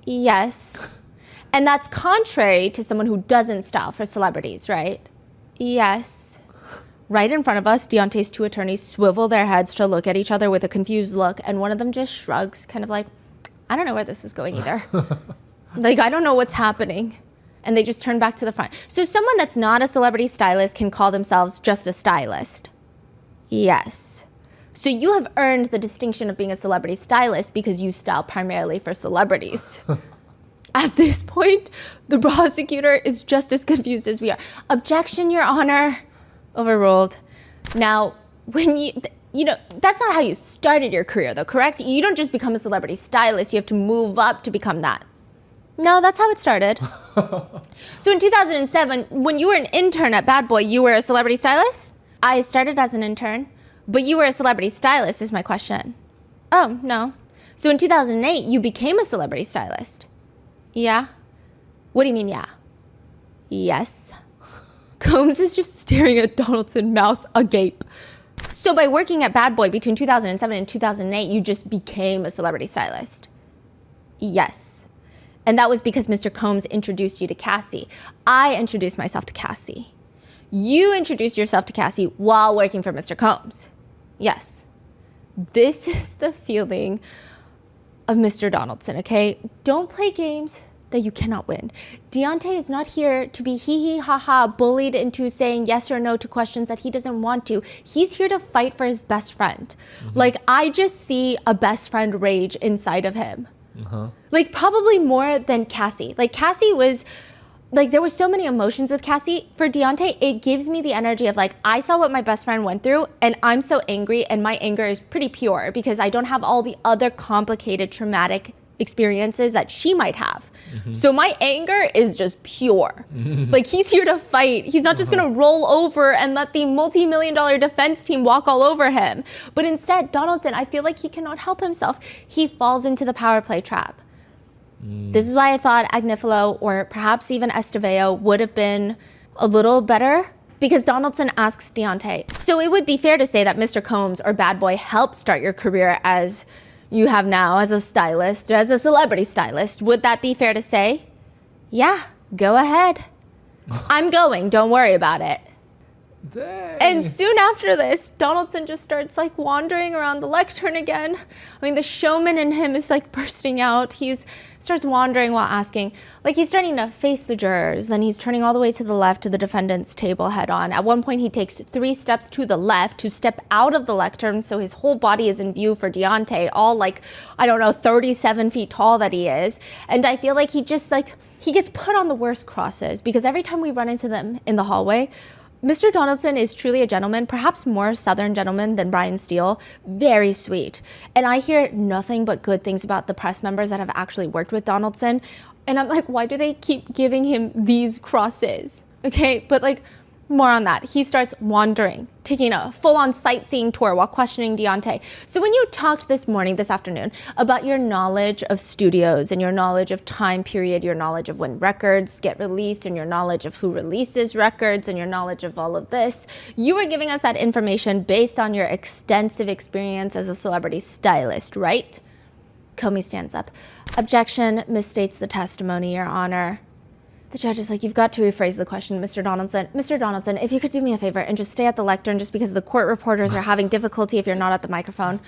Yes. And that's contrary to someone who doesn't style for celebrities, right? Yes. Right in front of us, Deontay's two attorneys swivel their heads to look at each other with a confused look, and one of them just shrugs, kind of like, I don't know where this is going either. Like, I don't know what's happening. And they just turn back to the front. So someone that's not a celebrity stylist can call themselves just a stylist. Yes. So you have earned the distinction of being a celebrity stylist because you style primarily for celebrities. At this point, the prosecutor is just as confused as we are. Objection, Your Honor. Overruled. Now, when you know, that's not how you started your career, though, correct? You don't just become a celebrity stylist. You have to move up to become that. No, that's how it started. So in 2007, when you were an intern at Bad Boy, you were a celebrity stylist? I started as an intern, but you were a celebrity stylist is my question. Oh, no. So in 2008, you became a celebrity stylist? Yeah? What do you mean, yeah? Yes. Combs is just staring at Donaldson, mouth agape. So by working at Bad Boy between 2007 and 2008, you just became a celebrity stylist? Yes. And that was because Mr. Combs introduced you to Cassie. I introduced myself to Cassie. You introduced yourself to Cassie while working for Mr. Combs. Yes. This is the feeling of Mr. Donaldson, okay? Don't play games that you cannot win. Deontay is not here to be hee-hee-ha-ha bullied into saying yes or no to questions that he doesn't want to. He's here to fight for his best friend. Like, I just see a best friend rage inside of him. Like, probably more than Cassie. Like, Cassie was, like, there were so many emotions with Cassie. For Deontay, it gives me the energy of, like, I saw what my best friend went through, and I'm so angry, and my anger is pretty pure because I don't have all the other complicated, traumatic experiences that she might have. So my anger is just pure. Like, he's here to fight. He's not just gonna roll over and let the multi-million-dollar defense team walk all over him. But instead, Donaldson, I feel like he cannot help himself. He falls into the power play trap. This is why I thought Agnifilo or perhaps even Estevao would have been a little better, because Donaldson asks Deontay, so it would be fair to say that Mr. Combs or Bad Boy helped start your career as you have now as a stylist, as a celebrity stylist. Would that be fair to say? Yeah, go ahead. I'm going, don't worry about it. Dang. And soon after this, Donaldson just starts like wandering around the lectern again. I mean, the showman in him is like bursting out. Starts wandering while asking. Like he's starting to face the jurors. Then he's turning all the way to the left to the defendant's table head on. At one point, he takes 3 steps to the left to step out of the lectern. So his whole body is in view for Deontay, all like, I don't know, 37 feet tall that he is. And I feel like he gets put on the worst crosses because every time we run into them in the hallway, Mr. Donaldson is truly a gentleman, perhaps more Southern gentleman than Brian Steele. Very sweet. And I hear nothing but good things about the press members that have actually worked with Donaldson. And I'm like, why do they keep giving him these crosses? Okay, but like, more on that. He starts wandering, taking a full-on sightseeing tour while questioning Deontay. So when you talked this afternoon, about your knowledge of studios and your knowledge of time period, your knowledge of when records get released and your knowledge of who releases records and your knowledge of all of this, you were giving us that information based on your extensive experience as a celebrity stylist, right? Comey stands up. Objection, misstates the testimony, Your Honor. The judge is like, you've got to rephrase the question, Mr. Donaldson. Mr. Donaldson, if you could do me a favor and just stay at the lectern just because the court reporters are having difficulty if you're not at the microphone.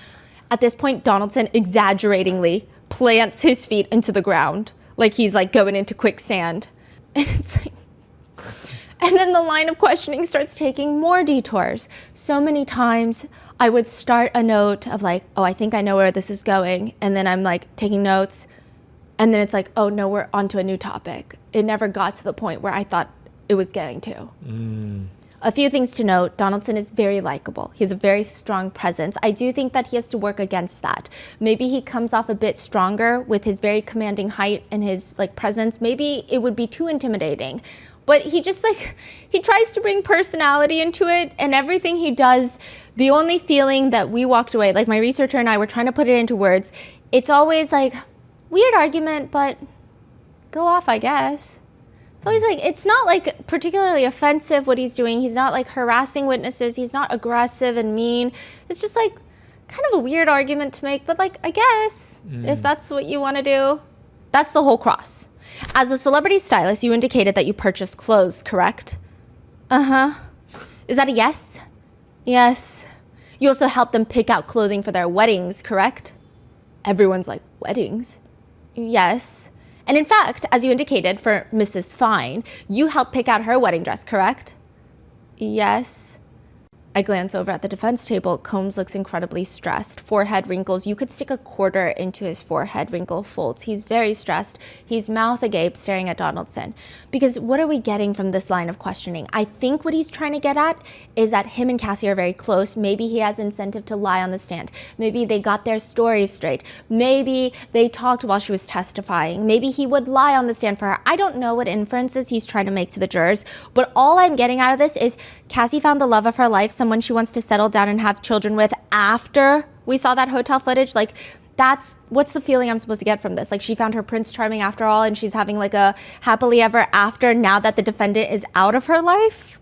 At this point, Donaldson exaggeratingly plants his feet into the ground like he's like going into quicksand. And it's like, and then the line of questioning starts taking more detours. So many times I would start a note of like, oh, I think I know where this is going. And then I'm like taking notes. And then it's like, oh, no, we're on to a new topic. It never got to the point where I thought it was going to. A few things to note. Donaldson is very likable. He has a very strong presence. I do think that he has to work against that. Maybe he comes off a bit stronger with his very commanding height and his like presence. Maybe it would be too intimidating. But he just like, he tries to bring personality into it, and everything he does, the only feeling that we walked away, like my researcher and I were trying to put it into words, it's always like, weird argument, but go off, I guess. It's always like, it's not like particularly offensive what he's doing. He's not like harassing witnesses. He's not aggressive and mean. It's just like kind of a weird argument to make, but like, I guess if that's what you want to do, that's the whole cross. As a celebrity stylist, you indicated that you purchased clothes, correct? Uh-huh. Is that a yes? Yes. You also helped them pick out clothing for their weddings, correct? Everyone's like, weddings? Yes. And in fact, as you indicated for Mrs. Fine, you helped pick out her wedding dress, correct? Yes. I glance over at the defense table. Combs looks incredibly stressed. Forehead wrinkles. You could stick a quarter into his forehead wrinkle folds. He's very stressed. He's mouth agape, staring at Donaldson. Because what are we getting from this line of questioning? I think what he's trying to get at is that him and Cassie are very close. Maybe he has incentive to lie on the stand. Maybe they got their stories straight. Maybe they talked while she was testifying. Maybe he would lie on the stand for her. I don't know what inferences he's trying to make to the jurors, but all I'm getting out of this is Cassie found the love of her life, someone she wants to settle down and have children with after we saw that hotel footage. Like, what's the feeling I'm supposed to get from this? Like, she found her Prince Charming after all, and she's having like a happily ever after now that the defendant is out of her life.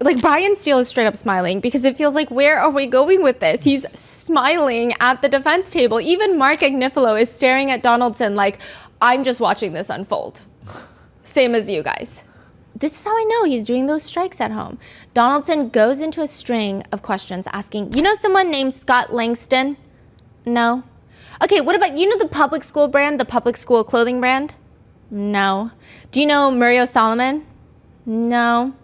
Like, Brian Steele is straight up smiling because it feels like, where are we going with this? He's smiling at the defense table. Even Mark Agnifilo is staring at Donaldson like, I'm just watching this unfold. Same as you guys. This is how I know he's doing those strikes at home. Donaldson goes into a string of questions asking, you know someone named Scott Langston? No. Okay, what about, you know the public school brand, the public school clothing brand? No. Do you know Muriel Solomon? No.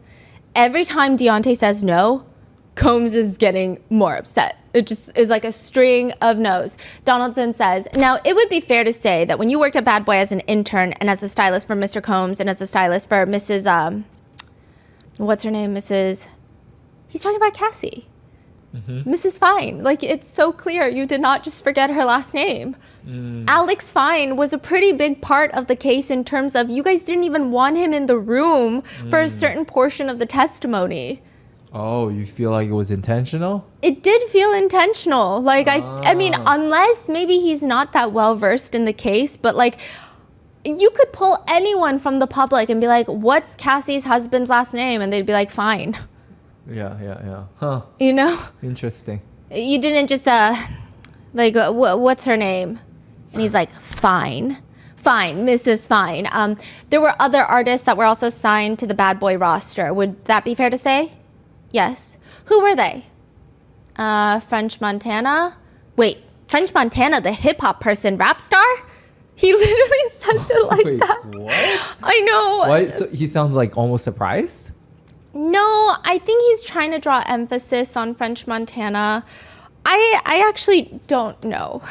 Every time Deontay says no, Combs is getting more upset. It just is like a string of no's. Donaldson says, now it would be fair to say that when you worked at Bad Boy as an intern and as a stylist for Mr. Combs and as a stylist for Mrs. What's her name? He's talking about Cassie. Mrs. Fine. Like, it's so clear you did not just forget her last name. Alex Fine was a pretty big part of the case in terms of you guys didn't even want him in the room for a certain portion of the testimony. Oh, you feel like it was intentional? It did feel intentional. Like, I mean, unless maybe he's not that well versed in the case, but like, you could pull anyone from the public and be like, what's Cassie's husband's last name? And they'd be like, Fine. Yeah. Huh. You know? Interesting. You didn't just, like, what's her name? And he's like, Fine, Mrs. Fine. There were other artists that were also signed to the Bad Boy roster. Would that be fair to say? Yes. Who were they? French Montana? Wait, French Montana, the hip-hop person, rap star? He literally says it like Wait, that. what? I know. What? So he sounds like almost surprised? No, I think he's trying to draw emphasis on French Montana. I actually don't know.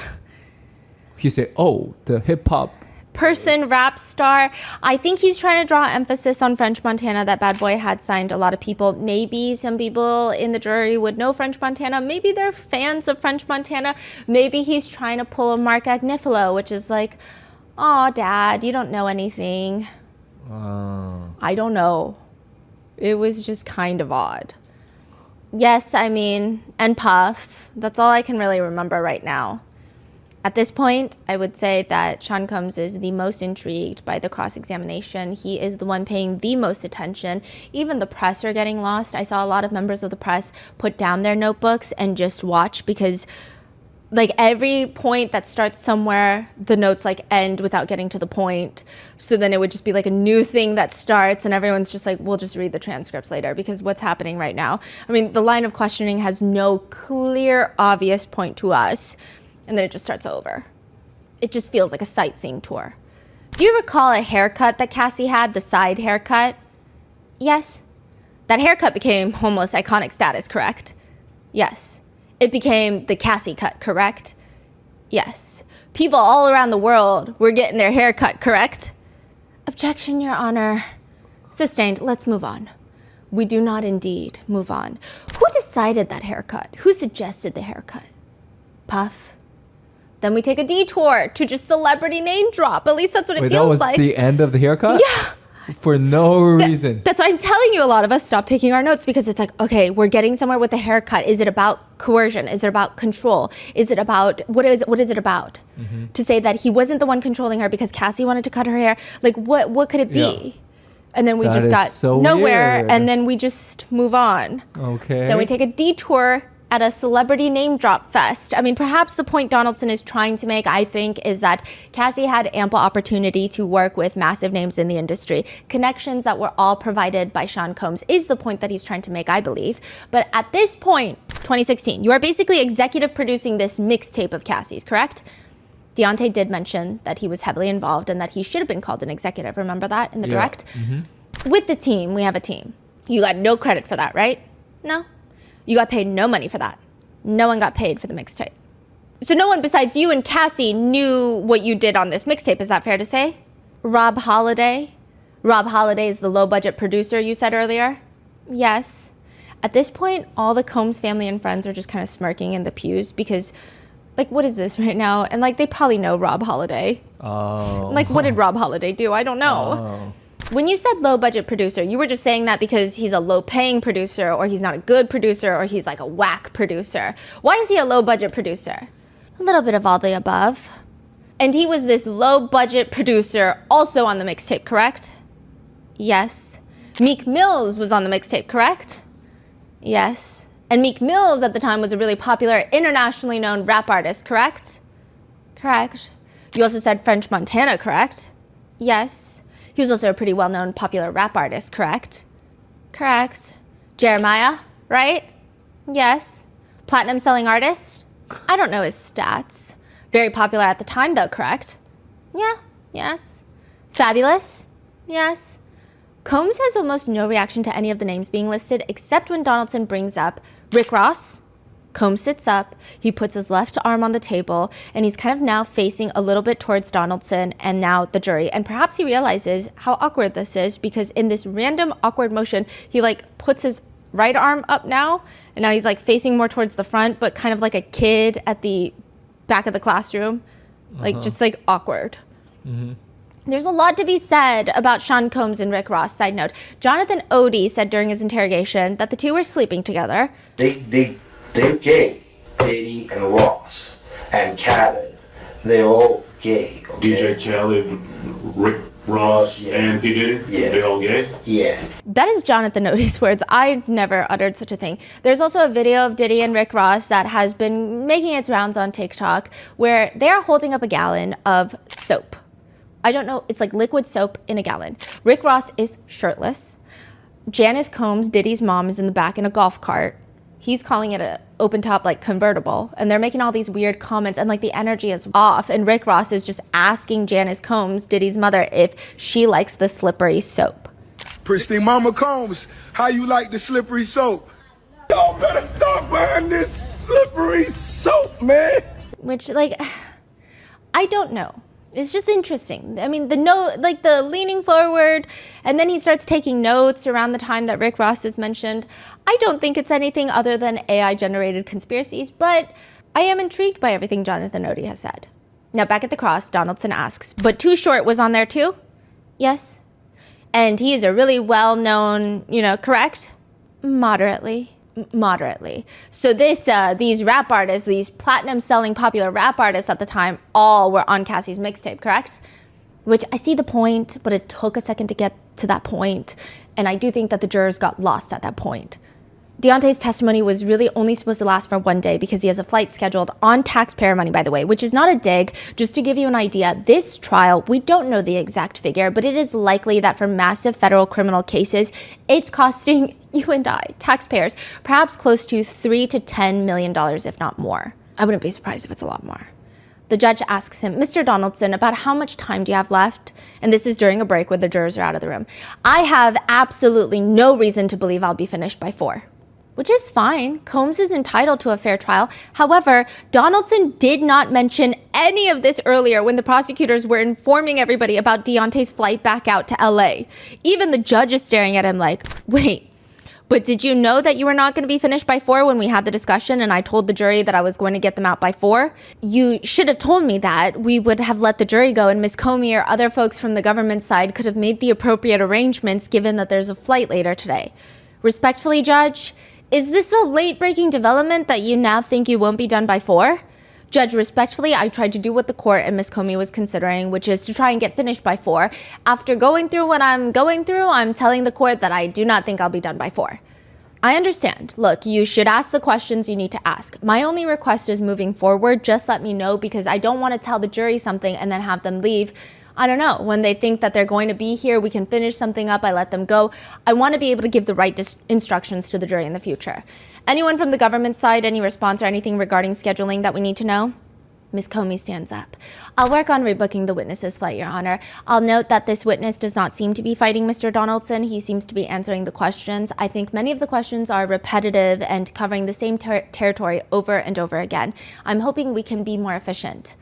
He said, oh, the hip-hop. Person, rap star. I think he's trying to draw emphasis on French Montana, that Bad Boy had signed a lot of people. Maybe some people in the jury would know French Montana. Maybe they're fans of French Montana. Maybe he's trying to pull a Mark Agnifilo, which is like, oh, Dad, you don't know anything. I don't know. It was just kind of odd. Yes, I mean, and Puff. That's all I can really remember right now. At this point, I would say that Sean Combs is the most intrigued by the cross-examination. He is the one paying the most attention. Even the press are getting lost. I saw a lot of members of the press put down their notebooks and just watch because like every point that starts somewhere, the notes like end without getting to the point. So then it would just be like a new thing that starts and everyone's just like, we'll just read the transcripts later because what's happening right now? I mean, the line of questioning has no clear, obvious point to us. And then it just starts over. It just feels like a sightseeing tour. Do you recall a haircut that Cassie had, the side haircut? Yes. That haircut became almost iconic status, correct? Yes. It became the Cassie cut, correct? Yes. People all around the world were getting their hair cut, correct? Objection, Your Honor. Sustained. Let's move on. We do not indeed move on. Who decided that haircut? Who suggested the haircut? Puff. Then we take a detour to just celebrity name drop. At least that's what it feels like. That was the end of the haircut? Yeah. For no reason. That's why I'm telling you, a lot of us stop taking our notes because it's like, okay, we're getting somewhere with the haircut. Is it about coercion? Is it about control? Is it about, what is it about? Mm-hmm. To say that he wasn't the one controlling her because Cassie wanted to cut her hair. Like, what could it be? Yeah. And then we just got so nowhere, weird. And then we just move on. Okay. Then we take a detour at a celebrity name drop fest. I mean, perhaps the point Donaldson is trying to make, I think, is that Cassie had ample opportunity to work with massive names in the industry. Connections that were all provided by Sean Combs is the point that he's trying to make, I believe. But at this point, 2016, you are basically executive producing this mixtape of Cassie's, correct? Deontay did mention that he was heavily involved and that he should have been called an executive. Remember that in the direct? Mm-hmm. With the team, we have a team. You got no credit for that, right? No? You got paid no money for that. No one got paid for the mixtape. So no one besides you and Cassie knew what you did on this mixtape. Is that fair to say? Rob Holiday? Rob Holiday is the low-budget producer you said earlier? Yes. At this point, all the Combs family and friends are just kind of smirking in the pews because, like, what is this right now? And, like, they probably know Rob Holiday. Oh. Like, what did Rob Holiday do? I don't know. Oh. When you said low-budget producer, you were just saying that because he's a low-paying producer or he's not a good producer or he's like a whack producer. Why is he a low-budget producer? A little bit of all the above. And he was this low-budget producer also on the mixtape, correct? Yes. Meek Mills was on the mixtape, correct? Yes. And Meek Mills at the time was a really popular, internationally known rap artist, correct? Correct. You also said French Montana, correct? Yes. He was also a pretty well-known popular rap artist, correct? Correct. Jeremiah, right? Yes. Platinum-selling artist? I don't know his stats. Very popular at the time, though, correct? Yeah, yes. Fabulous? Yes. Combs has almost no reaction to any of the names being listed, except when Donaldson brings up Rick Ross. Combs sits up, he puts his left arm on the table, and he's kind of now facing a little bit towards Donaldson and now the jury. And perhaps he realizes how awkward this is because in this random awkward motion, he like puts his right arm up now, and now he's like facing more towards the front, but kind of like a kid at the back of the classroom, like just like awkward. Mm-hmm. There's a lot to be said about Sean Combs and Rick Ross. Side note, Jonathan Odie said during his interrogation that the two were sleeping together. They're gay, Diddy and Ross, and Khaled. They're all gay. Okay? DJ Khaled, Rick Ross, yeah. and P. Diddy? Yeah. They're all gay? Yeah. That is Jonathan Odie's words. I never uttered such a thing. There's also a video of Diddy and Rick Ross that has been making its rounds on TikTok where they are holding up a gallon of soap. I don't know, it's like liquid soap in a gallon. Rick Ross is shirtless. Janice Combs, Diddy's mom, is in the back in a golf cart. He's calling it a open top like convertible, and they're making all these weird comments, and like the energy is off, and Rick Ross is just asking Janice Combs, Diddy's mother, if she likes the slippery soap. Pristine Mama Combs, how you like the slippery soap? Y'all better stop buying this slippery soap, man. Which, like, I don't know. It's just interesting. I mean, the note, like the leaning forward, and then he starts taking notes around the time that Rick Ross is mentioned. I don't think it's anything other than AI-generated conspiracies, but I am intrigued by everything Jonathan Odie has said. Now, back at the cross, Donaldson asks, but Too Short was on there too? Yes. And he is a really well-known, correct? Moderately. So these rap artists, these platinum-selling popular rap artists at the time, all were on Cassie's mixtape, correct? Which I see the point, but it took a second to get to that point. And I do think that the jurors got lost at that point. Deontay's testimony was really only supposed to last for 1 day because he has a flight scheduled on taxpayer money, by the way, which is not a dig. Just to give you an idea, this trial, we don't know the exact figure, but it is likely that for massive federal criminal cases, it's costing you and I, taxpayers, perhaps close to $3 to $10 million, if not more. I wouldn't be surprised if it's a lot more. The judge asks him, Mr. Donaldson, about how much time do you have left? And this is during a break where the jurors are out of the room. I have absolutely no reason to believe I'll be finished by 4. Which is fine. Combs is entitled to a fair trial. However, Donaldson did not mention any of this earlier when the prosecutors were informing everybody about Deontay's flight back out to LA. Even the judge is staring at him like, wait, but did you know that you were not going to be finished by 4 when we had the discussion and I told the jury that I was going to get them out by 4? You should have told me that. We would have let the jury go and Ms. Comey or other folks from the government side could have made the appropriate arrangements given that there's a flight later today. Respectfully, Judge, is this a late-breaking development that you now think you won't be done by 4? Judge, respectfully, I tried to do what the court and Ms. Comey was considering, which is to try and get finished by 4. After going through what I'm going through, I'm telling the court that I do not think I'll be done by 4. I understand. Look, you should ask the questions you need to ask. My only request is moving forward, just let me know because I don't want to tell the jury something and then have them leave. I don't know, when they think that they're going to be here, we can finish something up, I let them go. I want to be able to give the right instructions to the jury in the future. Anyone from the government side, any response or anything regarding scheduling that we need to know? Ms. Comey stands up. I'll work on rebooking the witness's flight, Your Honor. I'll note that this witness does not seem to be fighting Mr. Donaldson. He seems to be answering the questions. I think many of the questions are repetitive and covering the same territory over and over again. I'm hoping we can be more efficient.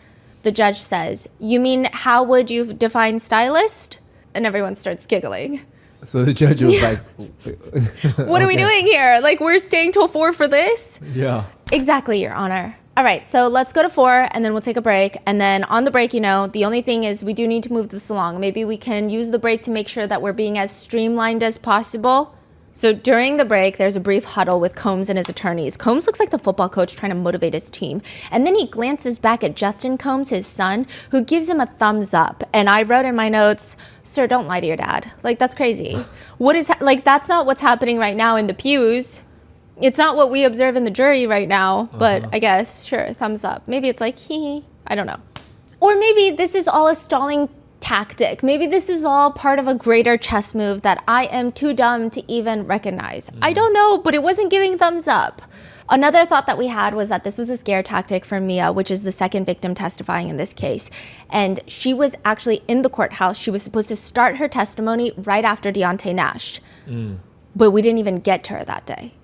The judge says, you mean how would you define stylist? And everyone starts giggling. So the judge was like, what are we doing here? Like, we're staying till 4 for this? Yeah. Exactly, Your Honor. All right, so let's go to 4 and then we'll take a break. And then on the break, the only thing is we do need to move this along. Maybe we can use the break to make sure that we're being as streamlined as possible. So during the break, there's a brief huddle with Combs and his attorneys. Combs looks like the football coach trying to motivate his team. And then he glances back at Justin Combs, his son, who gives him a thumbs up. And I wrote in my notes, sir, don't lie to your dad. Like, that's crazy. That's not what's happening right now in the pews. It's not what we observe in the jury right now. But I guess, sure, thumbs up. Maybe it's like, hee. I don't know. Or maybe this is all a stalling tactic. Maybe this is all part of a greater chess move that I am too dumb to even recognize. I don't know, but it wasn't giving thumbs up. Another thought that we had was that this was a scare tactic for Mia, which is the second victim testifying in this case. And she was actually in the courthouse. She was supposed to start her testimony right after Deontay Nash. But we didn't even get to her that day.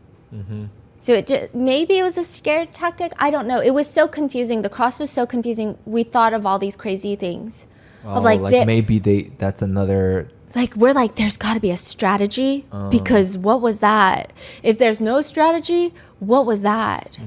So maybe it was a scare tactic. I don't know. It was so confusing. The cross was so confusing. We thought of all these crazy things. Oh, maybe that's another... We're like, there's got to be a strategy because what was that? If there's no strategy, what was that?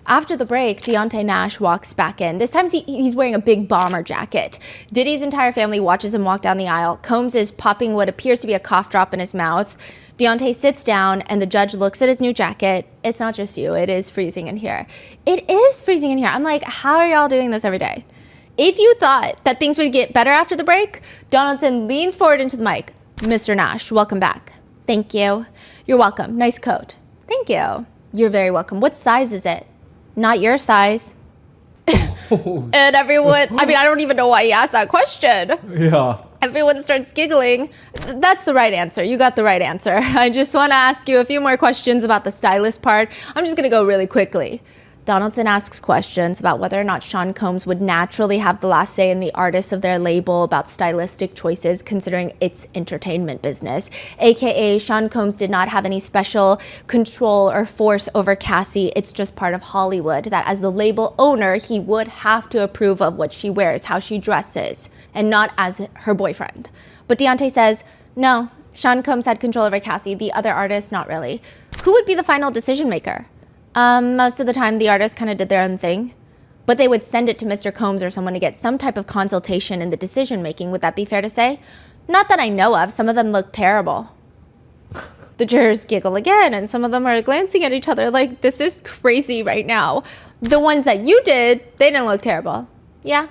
After the break, Deontay Nash walks back in. This time he's wearing a big bomber jacket. Diddy's entire family watches him walk down the aisle. Combs is popping what appears to be a cough drop in his mouth. Deontay sits down and the judge looks at his new jacket. It's not just you. It is freezing in here. It is freezing in here. I'm like, how are y'all doing this every day? If you thought that things would get better after the break, Donaldson leans forward into the mic. Mr. Nash, welcome back. Thank you. You're welcome. Nice coat. Thank you. You're very welcome. What size is it? Not your size. And everyone, I don't even know why he asked that question. Yeah. Everyone starts giggling. That's the right answer. You got the right answer. I just want to ask you a few more questions about the stylist part. I'm just going to go really quickly. Donaldson asks questions about whether or not Sean Combs would naturally have the last say in the artists of their label about stylistic choices, considering its entertainment business. AKA, Sean Combs did not have any special control or force over Cassie. It's just part of Hollywood that as the label owner, he would have to approve of what she wears, how she dresses, and not as her boyfriend. But Deontay says, no, Sean Combs had control over Cassie. The other artists, not really. Who would be the final decision maker? Most of the time, the artists kind of did their own thing, but they would send it to Mr. Combs or someone to get some type of consultation in the decision-making. Would that be fair to say? Not that I know of. Some of them look terrible. The jurors giggle again, and some of them are glancing at each other like, this is crazy right now. The ones that you did, they didn't look terrible. Yeah.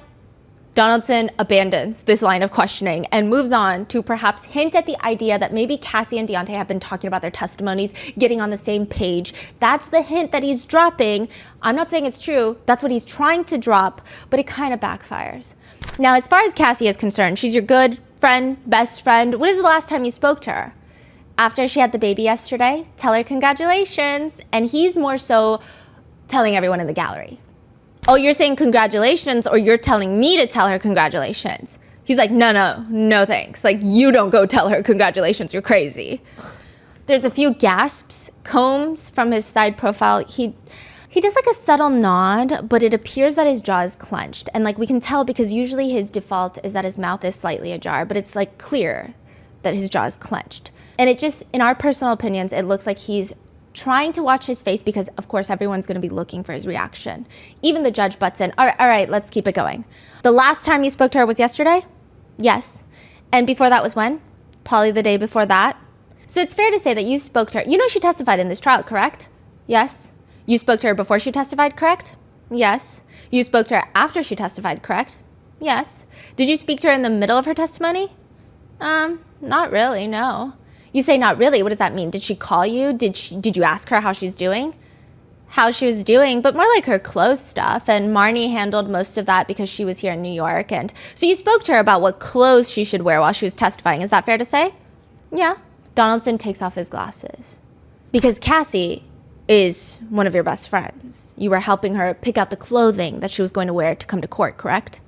Donaldson abandons this line of questioning and moves on to perhaps hint at the idea that maybe Cassie and Deontay have been talking about their testimonies, getting on the same page. That's the hint that he's dropping. I'm not saying it's true. That's what he's trying to drop, but it kind of backfires. Now, as far as Cassie is concerned, she's your good friend, best friend. When is the last time you spoke to her? After she had the baby yesterday? Tell her congratulations. And he's more so telling everyone in the gallery. Oh, you're saying congratulations, or you're telling me to tell her congratulations? He's like, no thanks. Like, you don't go tell her congratulations. You're crazy. There's a few gasps. Combs, from his side profile, he does like a subtle nod, but it appears that his jaw is clenched. And like we can tell because usually his default is that his mouth is slightly ajar, but it's like clear that his jaw is clenched. And it just, in our personal opinions, it looks like he's trying to watch his face because, of course, everyone's going to be looking for his reaction. Even the judge butts in. All right, let's keep it going. The last time you spoke to her was yesterday? Yes. And before that was when? Probably the day before that. So it's fair to say that you spoke to her. You know she testified in this trial, correct? Yes. You spoke to her before she testified, correct? Yes. You spoke to her after she testified, correct? Yes. Did you speak to her in the middle of her testimony? Not really, no. You say not really. What does that mean? Did she call you? Did you ask her how she's doing? How she was doing, but more like her clothes stuff. And Marnie handled most of that because she was here in New York. And so you spoke to her about what clothes she should wear while she was testifying. Is that fair to say? Yeah. Donaldson takes off his glasses. Because Cassie is one of your best friends. You were helping her pick out the clothing that she was going to wear to come to court, correct?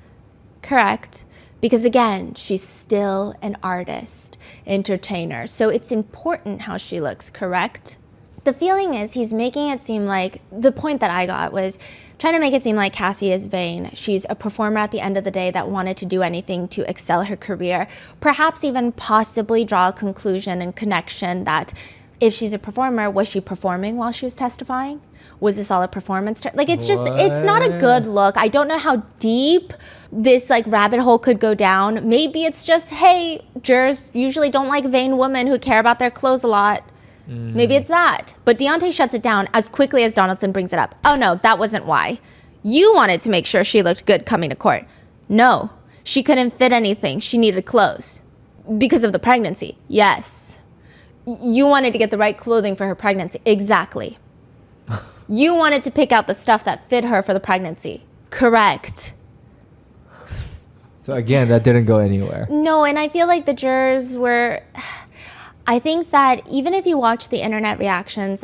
Correct. Because again, she's still an artist, entertainer. So it's important how she looks, correct? The feeling is he's making it seem like, the point that I got was trying to make it seem like Cassie is vain. She's a performer at the end of the day that wanted to do anything to excel her career. Perhaps even possibly draw a conclusion and connection that if she's a performer, was she performing while she was testifying? Was this all a performance? Like, it's just, it's not a good look. I don't know how deep this like rabbit hole could go down. Maybe it's just, hey, jurors usually don't like vain women who care about their clothes a lot. Maybe it's that. But Deontay shuts it down as quickly as Donaldson brings it up. Oh no, that wasn't why. You wanted to make sure she looked good coming to court. No, she couldn't fit anything. She needed clothes. Because of the pregnancy. Yes. You wanted to get the right clothing for her pregnancy. Exactly. You wanted to pick out the stuff that fit her for the pregnancy. Correct. So again, that didn't go anywhere. No, and I feel like the jurors were... I think that even if you watch the internet reactions,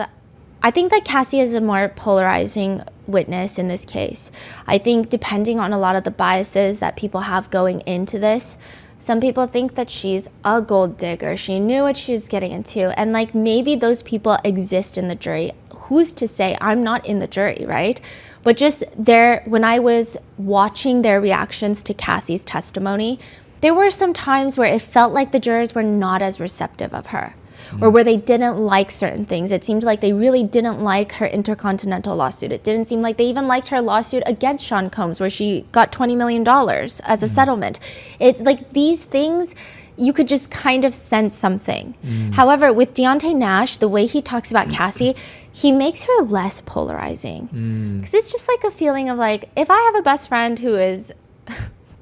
I think that Cassie is a more polarizing witness in this case. I think depending on a lot of the biases that people have going into this, some people think that she's a gold digger. She knew what she was getting into. And like maybe those people exist in the jury. Who's to say? I'm not in the jury, right? But just there, when I was watching their reactions to Cassie's testimony, there were some times where it felt like the jurors were not as receptive of her, or where they didn't like certain things. It seemed like they really didn't like her intercontinental lawsuit. It didn't seem like they even liked her lawsuit against Sean Combs, where she got $20 million as a settlement. It's like these things, you could just kind of sense something. However, with Deontay Nash, the way he talks about Cassie, he makes her less polarizing. Because it's just like a feeling of like, if I have a best friend who is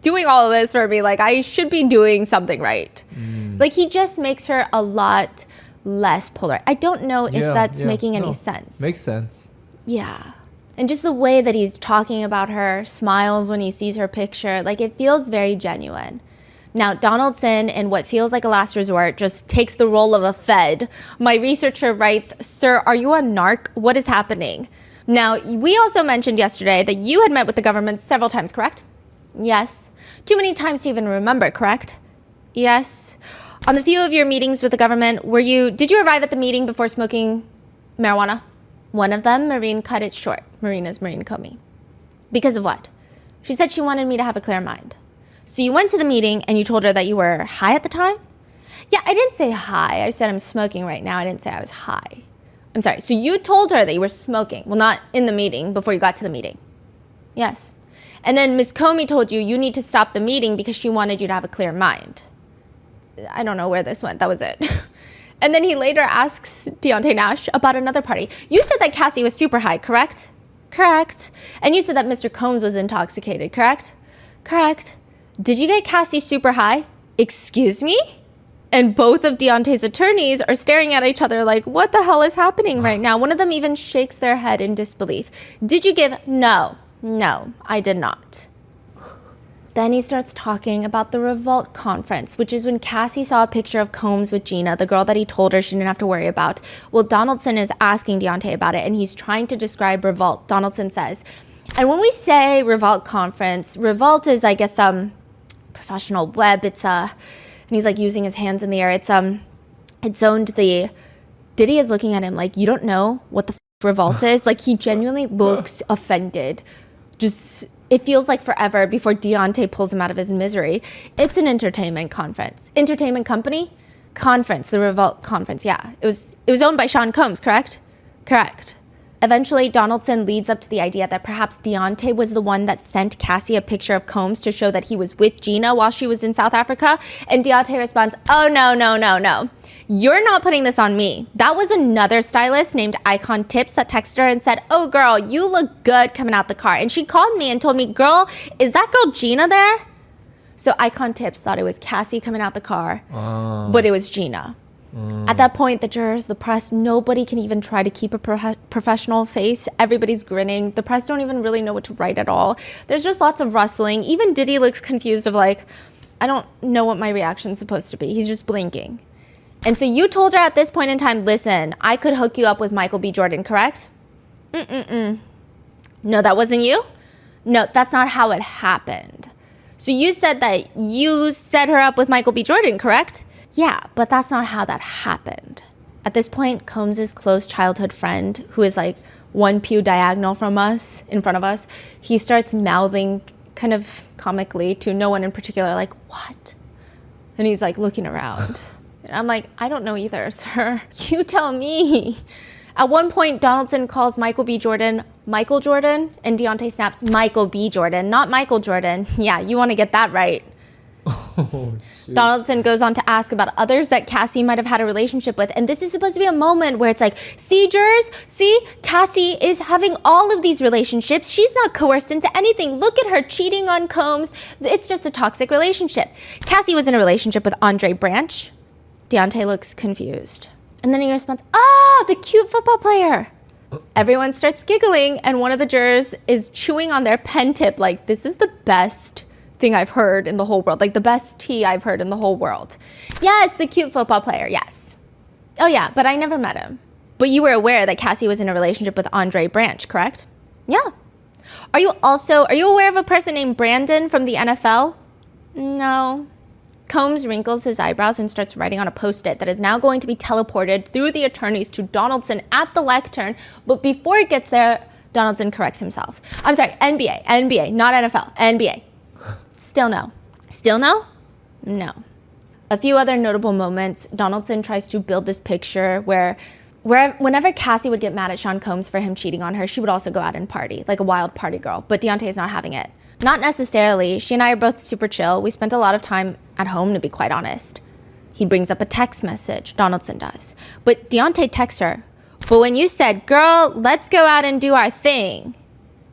doing all of this for me, like I should be doing something right. Like he just makes her a lot less polar. I don't know if that's making any sense. Makes sense. Yeah. And just the way that he's talking about her, smiles when he sees her picture, like it feels very genuine. Now, Donaldson, in what feels like a last resort, just takes the role of a Fed. My researcher writes, "Sir, are you a narc? What is happening?" Now, we also mentioned yesterday that you had met with the government several times, correct? Yes. Too many times to even remember, correct? Yes. On the few of your meetings with the government, did you arrive at the meeting before smoking marijuana? One of them, Marine cut it short. Marine is Marine Comey. Because of what? She said she wanted me to have a clear mind. So you went to the meeting and you told her that you were high at the time? Yeah, I didn't say high. I said I'm smoking right now. I didn't say I was high. I'm sorry. So you told her that you were smoking. Well, not in the meeting, before you got to the meeting. Yes. And then Ms. Comey told you need to stop the meeting because she wanted you to have a clear mind. I don't know where this went. That was it. And then he later asks Deontay Nash about another party. You said that Cassie was super high, correct? Correct. And you said that Mr. Combs was intoxicated, correct? Correct. Did you get Cassie super high? Excuse me? And both of Deontay's attorneys are staring at each other like, what the hell is happening right now? One of them even shakes their head in disbelief. Did you give? No, I did not. Then he starts talking about the Revolt conference, which is when Cassie saw a picture of Combs with Gina, the girl that he told her she didn't have to worry about. Well, Donaldson is asking Deontay about it, and he's trying to describe Revolt. Donaldson says, and when we say Revolt conference, Revolt is, I guess, professional web. It's and he's like using his hands in the air. It's owned the. Diddy is looking at him like, you don't know what the Revolt is. Like, he genuinely looks offended. Just, it feels like forever before Deontay pulls him out of his misery. It's an entertainment conference. Entertainment company? Conference, the Revolt conference, yeah. It was owned by Sean Combs, correct? Correct. Eventually, Donaldson leads up to the idea that perhaps Deontay was the one that sent Cassie a picture of Combs to show that he was with Gina while she was in South Africa. And Deontay responds, oh, no. You're not putting this on me. That was another stylist named Icon Tips that texted her and said, oh, girl, you look good coming out the car. And she called me and told me, girl, is that girl Gina there? So Icon Tips thought it was Cassie coming out the car, but it was Gina. At that point, the jurors, the press, nobody can even try to keep a professional face. Everybody's grinning. The press don't even really know what to write at all. There's just lots of rustling. Even Diddy looks confused of like, I don't know what my reaction's supposed to be. He's just blinking. And so you told her at this point in time, listen, I could hook you up with Michael B. Jordan, correct? No, that wasn't you? No, that's not how it happened. So you said that you set her up with Michael B. Jordan, correct? Yeah, but that's not how that happened. At this point, Combs' close childhood friend, who is like one pew diagonal from us, in front of us, he starts mouthing kind of comically to no one in particular, like, what? And he's like looking around. And I'm like, I don't know either, sir. You tell me. At one point, Donaldson calls Michael B. Jordan Michael Jordan, and Deontay snaps Michael B. Jordan, not Michael Jordan. Yeah, you want to get that right. Oh, Donaldson goes on to ask about others that Cassie might have had a relationship with. And this is supposed to be a moment where it's like, see, jurors, see, Cassie is having all of these relationships. She's not coerced into anything. Look at her cheating on Combs. It's just a toxic relationship. Cassie was in a relationship with Andre Branch. Deontay looks confused. And then he responds, the cute football player. Everyone starts giggling, and one of the jurors is chewing on their pen tip like, this is the best thing I've heard in the whole world, like the best tea I've heard in the whole world. Yes, the cute football player, yes. Oh yeah, but I never met him. But you were aware that Cassie was in a relationship with Andre Branch, correct? Yeah. Are you aware of a person named Brandon from the NFL? No. Combs wrinkles his eyebrows and starts writing on a Post-it that is now going to be teleported through the attorneys to Donaldson at the lectern, but before it gets there, Donaldson corrects himself. I'm sorry, NBA, not NFL, NBA. Still no. Still no? No. A few other notable moments, Donaldson tries to build this picture where whenever Cassie would get mad at Sean Combs for him cheating on her, she would also go out and party, like a wild party girl. But Deontay is not having it. Not necessarily. She and I are both super chill. We spent a lot of time at home, to be quite honest. He brings up a text message, Donaldson does. But Deontay texts her, but when you said, girl, let's go out and do our thing,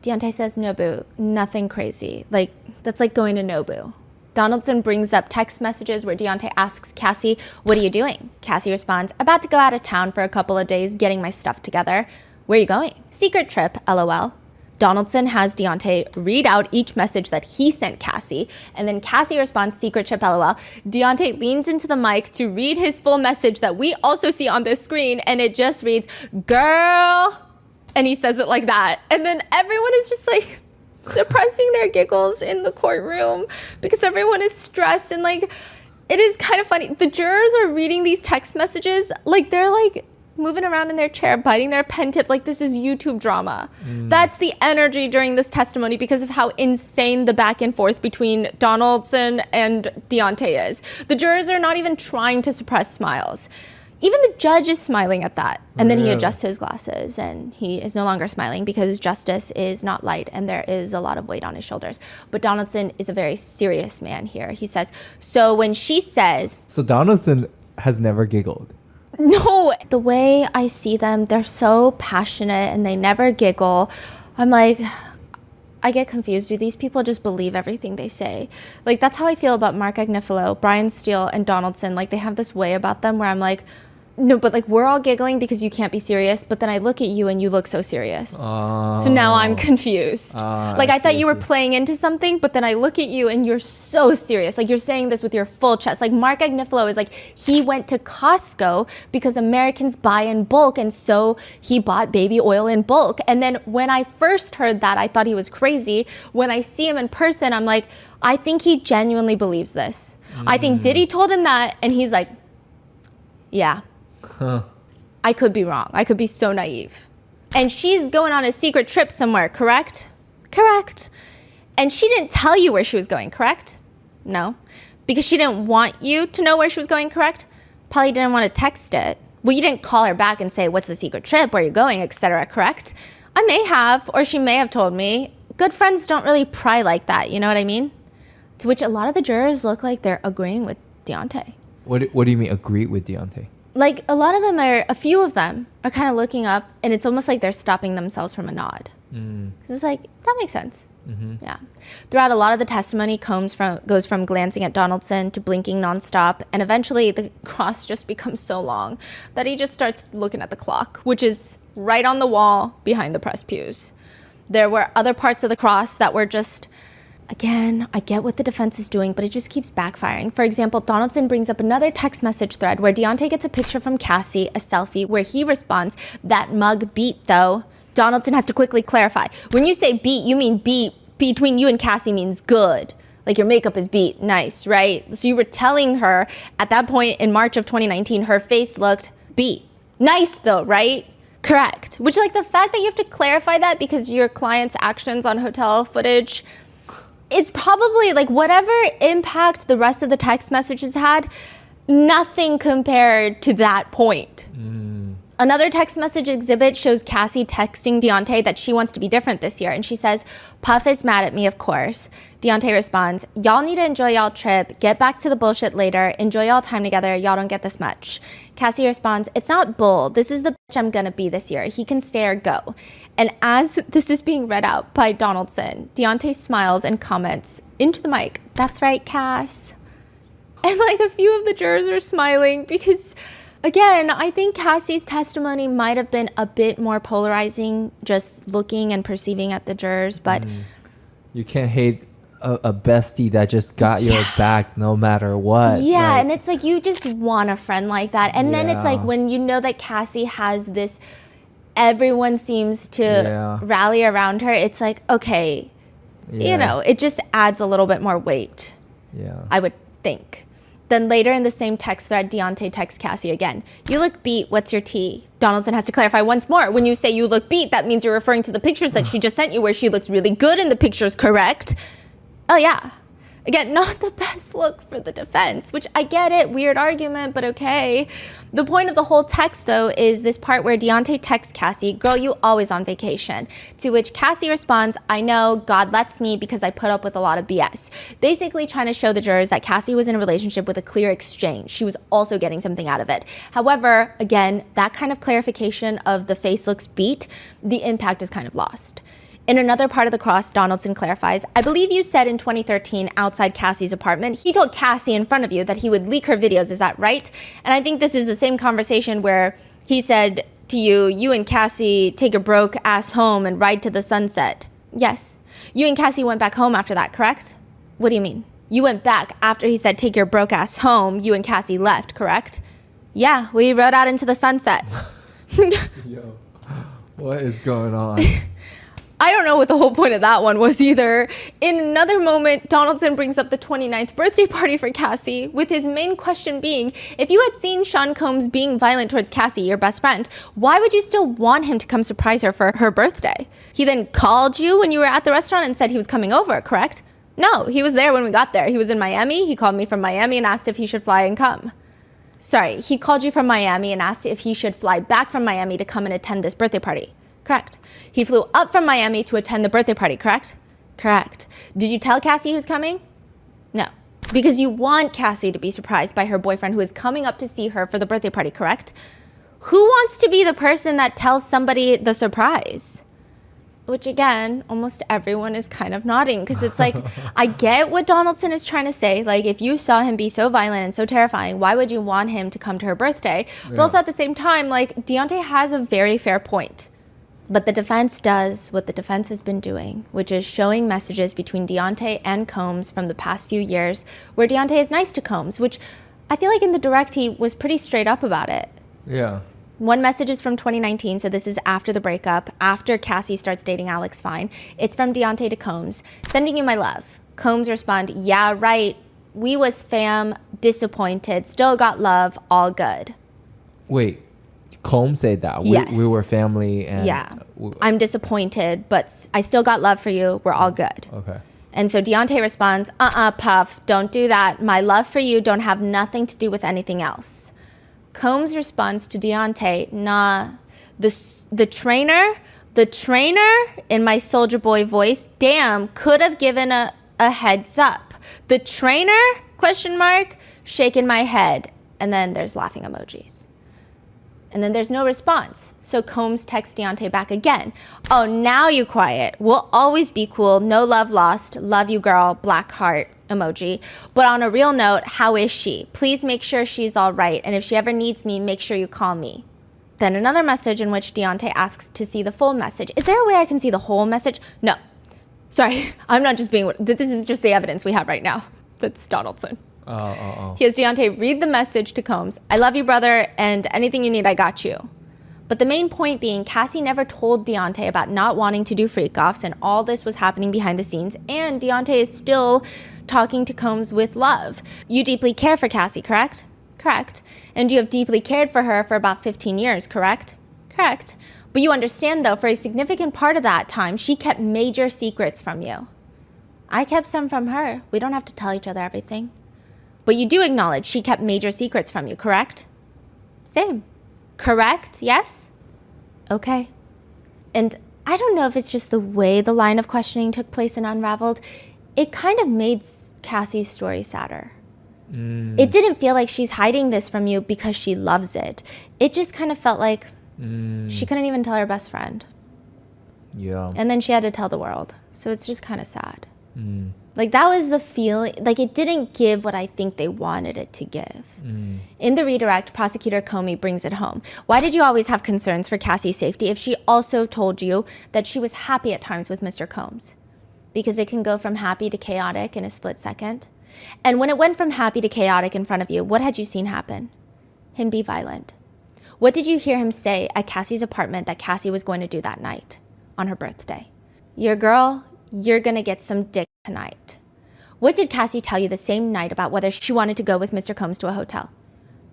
Deontay says, no, boo, nothing crazy. Like, that's like going to Nobu. Donaldson brings up text messages where Deontay asks Cassie, what are you doing? Cassie responds, about to go out of town for a couple of days, getting my stuff together. Where are you going? Secret trip, LOL. Donaldson has Deontay read out each message that he sent Cassie, and then Cassie responds, secret chip LOL. Deontay leans into the mic to read his full message that we also see on this screen, and it just reads, girl, and he says it like that. And then everyone is just like suppressing their giggles in the courtroom because everyone is stressed, and like, it is kind of funny. The jurors are reading these text messages like they're like moving around in their chair, biting their pen tip like this is YouTube drama. That's the energy during this testimony because of how insane the back and forth between Donaldson and Deontay is. The jurors are not even trying to suppress smiles. Even the judge is smiling at that. And then he adjusts his glasses and he is no longer smiling because justice is not light and there is a lot of weight on his shoulders. But Donaldson is a very serious man here. He says, so when she says... So Donaldson has never giggled. No, the way I see them, they're so passionate and they never giggle. I'm like, I get confused. Do these people just believe everything they say? Like, that's how I feel about Mark Agnifilo, Brian Steele, and Donaldson. Like, they have this way about them where I'm like, no, but like, we're all giggling because you can't be serious. But then I look at you and you look so serious. So now I'm confused. Like, I thought you were playing into something, but then I look at you and you're so serious. Like, you're saying this with your full chest. Like, Mark Agnifilo is like, he went to Costco because Americans buy in bulk. And so he bought baby oil in bulk. And then when I first heard that, I thought he was crazy. When I see him in person, I'm like, I think he genuinely believes this. I think Diddy told him that. And he's like, yeah. I could be wrong. I could be so naive. And she's going on a secret trip somewhere, correct? Correct. And she didn't tell you where she was going, correct? No. Because she didn't want you to know where she was going, correct? Probably didn't want to text it. Well, you didn't call her back and say, what's the secret trip, where you're going, etc., correct? I may have, or she may have told me. Good friends don't really pry like that, you know what I mean? To which a lot of the jurors look like they're agreeing with Deontay. What do you mean agree with Deontay? Like, a few of them are kind of looking up, and it's almost like they're stopping themselves from a nod. Because it's like, that makes sense. Yeah. Throughout a lot of the testimony, goes from glancing at Donaldson to blinking nonstop, and eventually the cross just becomes so long that he just starts looking at the clock, which is right on the wall behind the press pews. There were other parts of the cross that were just... Again, I get what the defense is doing, but it just keeps backfiring. For example, Donaldson brings up another text message thread where Deontay gets a picture from Cassie, a selfie, where he responds, that mug beat though. Donaldson has to quickly clarify. When you say beat, you mean beat between you and Cassie means good. Like, your makeup is beat. Nice, right? So you were telling her at that point in March of 2019, her face looked beat. Nice though, right? Correct. Which, like, the fact that you have to clarify that because your client's actions on hotel footage... It's probably like whatever impact the rest of the text messages had, nothing compared to that point. Another text message exhibit shows Cassie texting Deontay that she wants to be different this year. And she says, Puff is mad at me, of course. Deontay responds, y'all need to enjoy y'all trip. Get back to the bullshit later. Enjoy y'all time together. Y'all don't get this much. Cassie responds, it's not bull. This is the bitch I'm gonna be this year. He can stay or go. And as this is being read out by Donaldson, Deontay smiles and comments into the mic, that's right, Cass. And like a few of the jurors are smiling because... Again, I think Cassie's testimony might have been a bit more polarizing, just looking and perceiving at the jurors, but... You can't hate a bestie that just got your back no matter what. Yeah, like, and it's like you just want a friend like that. And then it's like when you know that Cassie has this... Everyone seems to rally around her. It's like, okay, you know, it just adds a little bit more weight, I would think. Then later in the same text thread, Deontay texts Cassie again. You look beat, what's your tea? Donaldson has to clarify once more. When you say you look beat, that means you're referring to the pictures that she just sent you where she looks really good in the pictures, correct? Oh yeah. Again, not the best look for the defense, which I get it, weird argument, but okay. The point of the whole text, though, is this part where Deontay texts Cassie, girl, you always on vacation. To which Cassie responds, I know, God lets me because I put up with a lot of BS. Basically trying to show the jurors that Cassie was in a relationship with a clear exchange. She was also getting something out of it. However, again, that kind of clarification of the face looks beat, the impact is kind of lost. In another part of the cross, Donaldson clarifies, I believe you said in 2013 outside Cassie's apartment, he told Cassie in front of you that he would leak her videos, is that right? And I think this is the same conversation where He said to you, you and Cassie take a broke ass home and ride to the sunset. Yes. You and Cassie went back home after that, correct? What do you mean? You went back after he said take your broke ass home, you and Cassie left, correct? Yeah, we rode out into the sunset. Yo, what is going on? I don't know what the whole point of that one was either. In another moment, Donaldson brings up the 29th birthday party for Cassie, with his main question being, if you had seen Sean Combs being violent towards Cassie, your best friend, why would you still want him to come surprise her for her birthday? He then called you when you were at the restaurant and said he was coming over, correct? No, he was there when we got there. He was in Miami. He called me from Miami and asked if he should fly and come. Sorry, he called you from Miami and asked if he should fly back from Miami to come and attend this birthday party. Correct. He flew up from Miami to attend the birthday party, correct? Correct. Did you tell Cassie he was coming? No. Because you want Cassie to be surprised by her boyfriend who is coming up to see her for the birthday party, correct? Who wants to be the person that tells somebody the surprise? Which again, almost everyone is kind of nodding because it's like, I get what Donaldson is trying to say. Like, if you saw him be so violent and so terrifying, why would you want him to come to her birthday? But also at the same time, like, Deontay has a very fair point. But the defense does what the defense has been doing, which is showing messages between Deontay and Combs from the past few years where Deontay is nice to Combs, which I feel like in the direct he was pretty straight up about it. Yeah. One message is from 2019, so this is after the breakup, after Cassie starts dating Alex Fine. It's from Deontay to Combs, sending you my love. Combs respond, yeah, right. We was fam, disappointed, still got love, all good. Wait, Combs said that? Yes. We were family and... Yeah. I'm disappointed, but I still got love for you. We're all good. Okay. And so Deontay responds, Puff, don't do that. My love for you don't have nothing to do with anything else. Combs responds to Deontay, nah, the trainer in my Soulja Boy voice, damn, could have given a heads up. The trainer, question mark, shaking my head. And then there's laughing emojis. And then there's no response. So Combs texts Deontay back again. Oh, now you quiet. We'll always be cool. No love lost. Love you, girl. Black heart emoji. But on a real note, how is she? Please make sure she's all right. And if she ever needs me, make sure you call me. Then another message in which Deontay asks to see the full message. Is there a way I can see the whole message? No. Sorry, I'm not just being... This is just the evidence we have right now. That's Donaldson. He has Deontay read the message to Combs. I love you, brother, and anything you need, I got you. But the main point being, Cassie never told Deontay about not wanting to do freak-offs, and all this was happening behind the scenes, and Deontay is still talking to Combs with love. You deeply care for Cassie, correct? Correct. And you have deeply cared for her for about 15 years, correct? Correct. But you understand, though, for a significant part of that time, she kept major secrets from you. I kept some from her. We don't have to tell each other everything. But you do acknowledge she kept major secrets from you, correct? Same. Correct? Yes? Okay. And I don't know if it's just the way the line of questioning took place and unraveled. It kind of made Cassie's story sadder. It didn't feel like she's hiding this from you because she loves it. It just kind of felt like she couldn't even tell her best friend. Yeah. And then she had to tell the world. So it's just kind of sad. Like, that was the feeling. Like, it didn't give what I think they wanted it to give. In the redirect, Prosecutor Comey brings it home. Why did you always have concerns for Cassie's safety if she also told you that she was happy at times with Mr. Combs? Because it can go from happy to chaotic in a split second. And when it went from happy to chaotic in front of you, what had you seen happen? Him be violent. What did you hear him say at Cassie's apartment that Cassie was going to do that night on her birthday? Your girl, you're going to get some dick tonight. What did Cassie tell you the same night about whether she wanted to go with Mr. Combs to a hotel?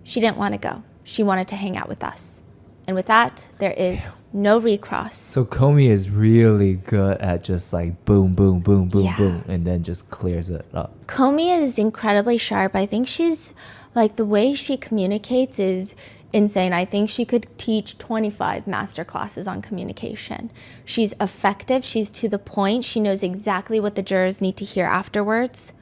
She didn't want to go. She wanted to hang out with us. And with that, there is no recross. So Comey is really good at just like boom, boom, boom, boom, boom, and then just clears it up. Comey is incredibly sharp. I think she's like, the way she communicates is insane. I think she could teach 25 master classes on communication. She's effective. She's to the point. She knows exactly what the jurors need to hear afterwards.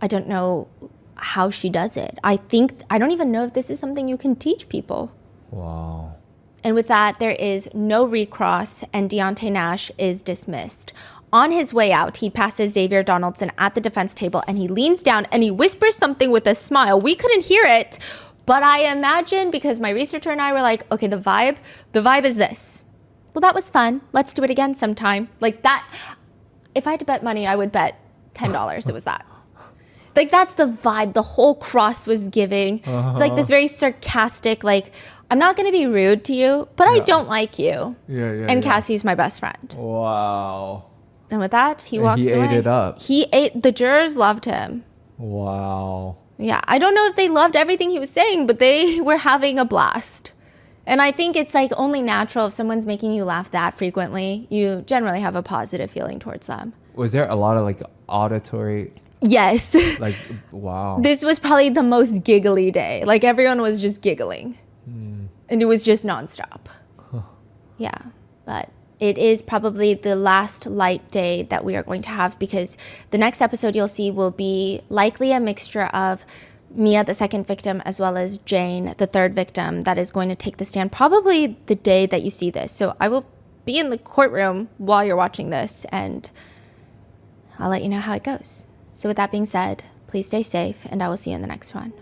I don't know how she does it. I don't even know if this is something you can teach people. Wow. And with that, there is no recross, and Deontay Nash is dismissed. On his way out, he passes Xavier Donaldson at the defense table, and he leans down and he whispers something with a smile. We couldn't hear it, But I imagine, because my researcher and I were like, okay, the vibe is this. Well, that was fun. Let's do it again sometime. Like that, if I had to bet money, I would bet $10 it was that. Like that's the vibe the whole cross was giving. It's like this very sarcastic, like, I'm not going to be rude to you, but I don't like you. And Cassie's my best friend. Wow. And with that, he walks away. He ate it up. The jurors loved him. Wow. Yeah, I don't know if they loved everything he was saying, but they were having a blast. And I think it's like only natural if someone's making you laugh that frequently, you generally have a positive feeling towards them. Was there a lot of like auditory? Yes. Like, wow. This was probably the most giggly day. Like everyone was just giggling. And it was just nonstop. Yeah, but it is probably the last light day that we are going to have, because the next episode you'll see will be likely a mixture of Mia, the second victim, as well as Jane, the third victim, that is going to take the stand probably the day that you see this. So I will be in the courtroom while you're watching this, and I'll let you know how it goes. So with that being said, please stay safe, and I will see you in the next one.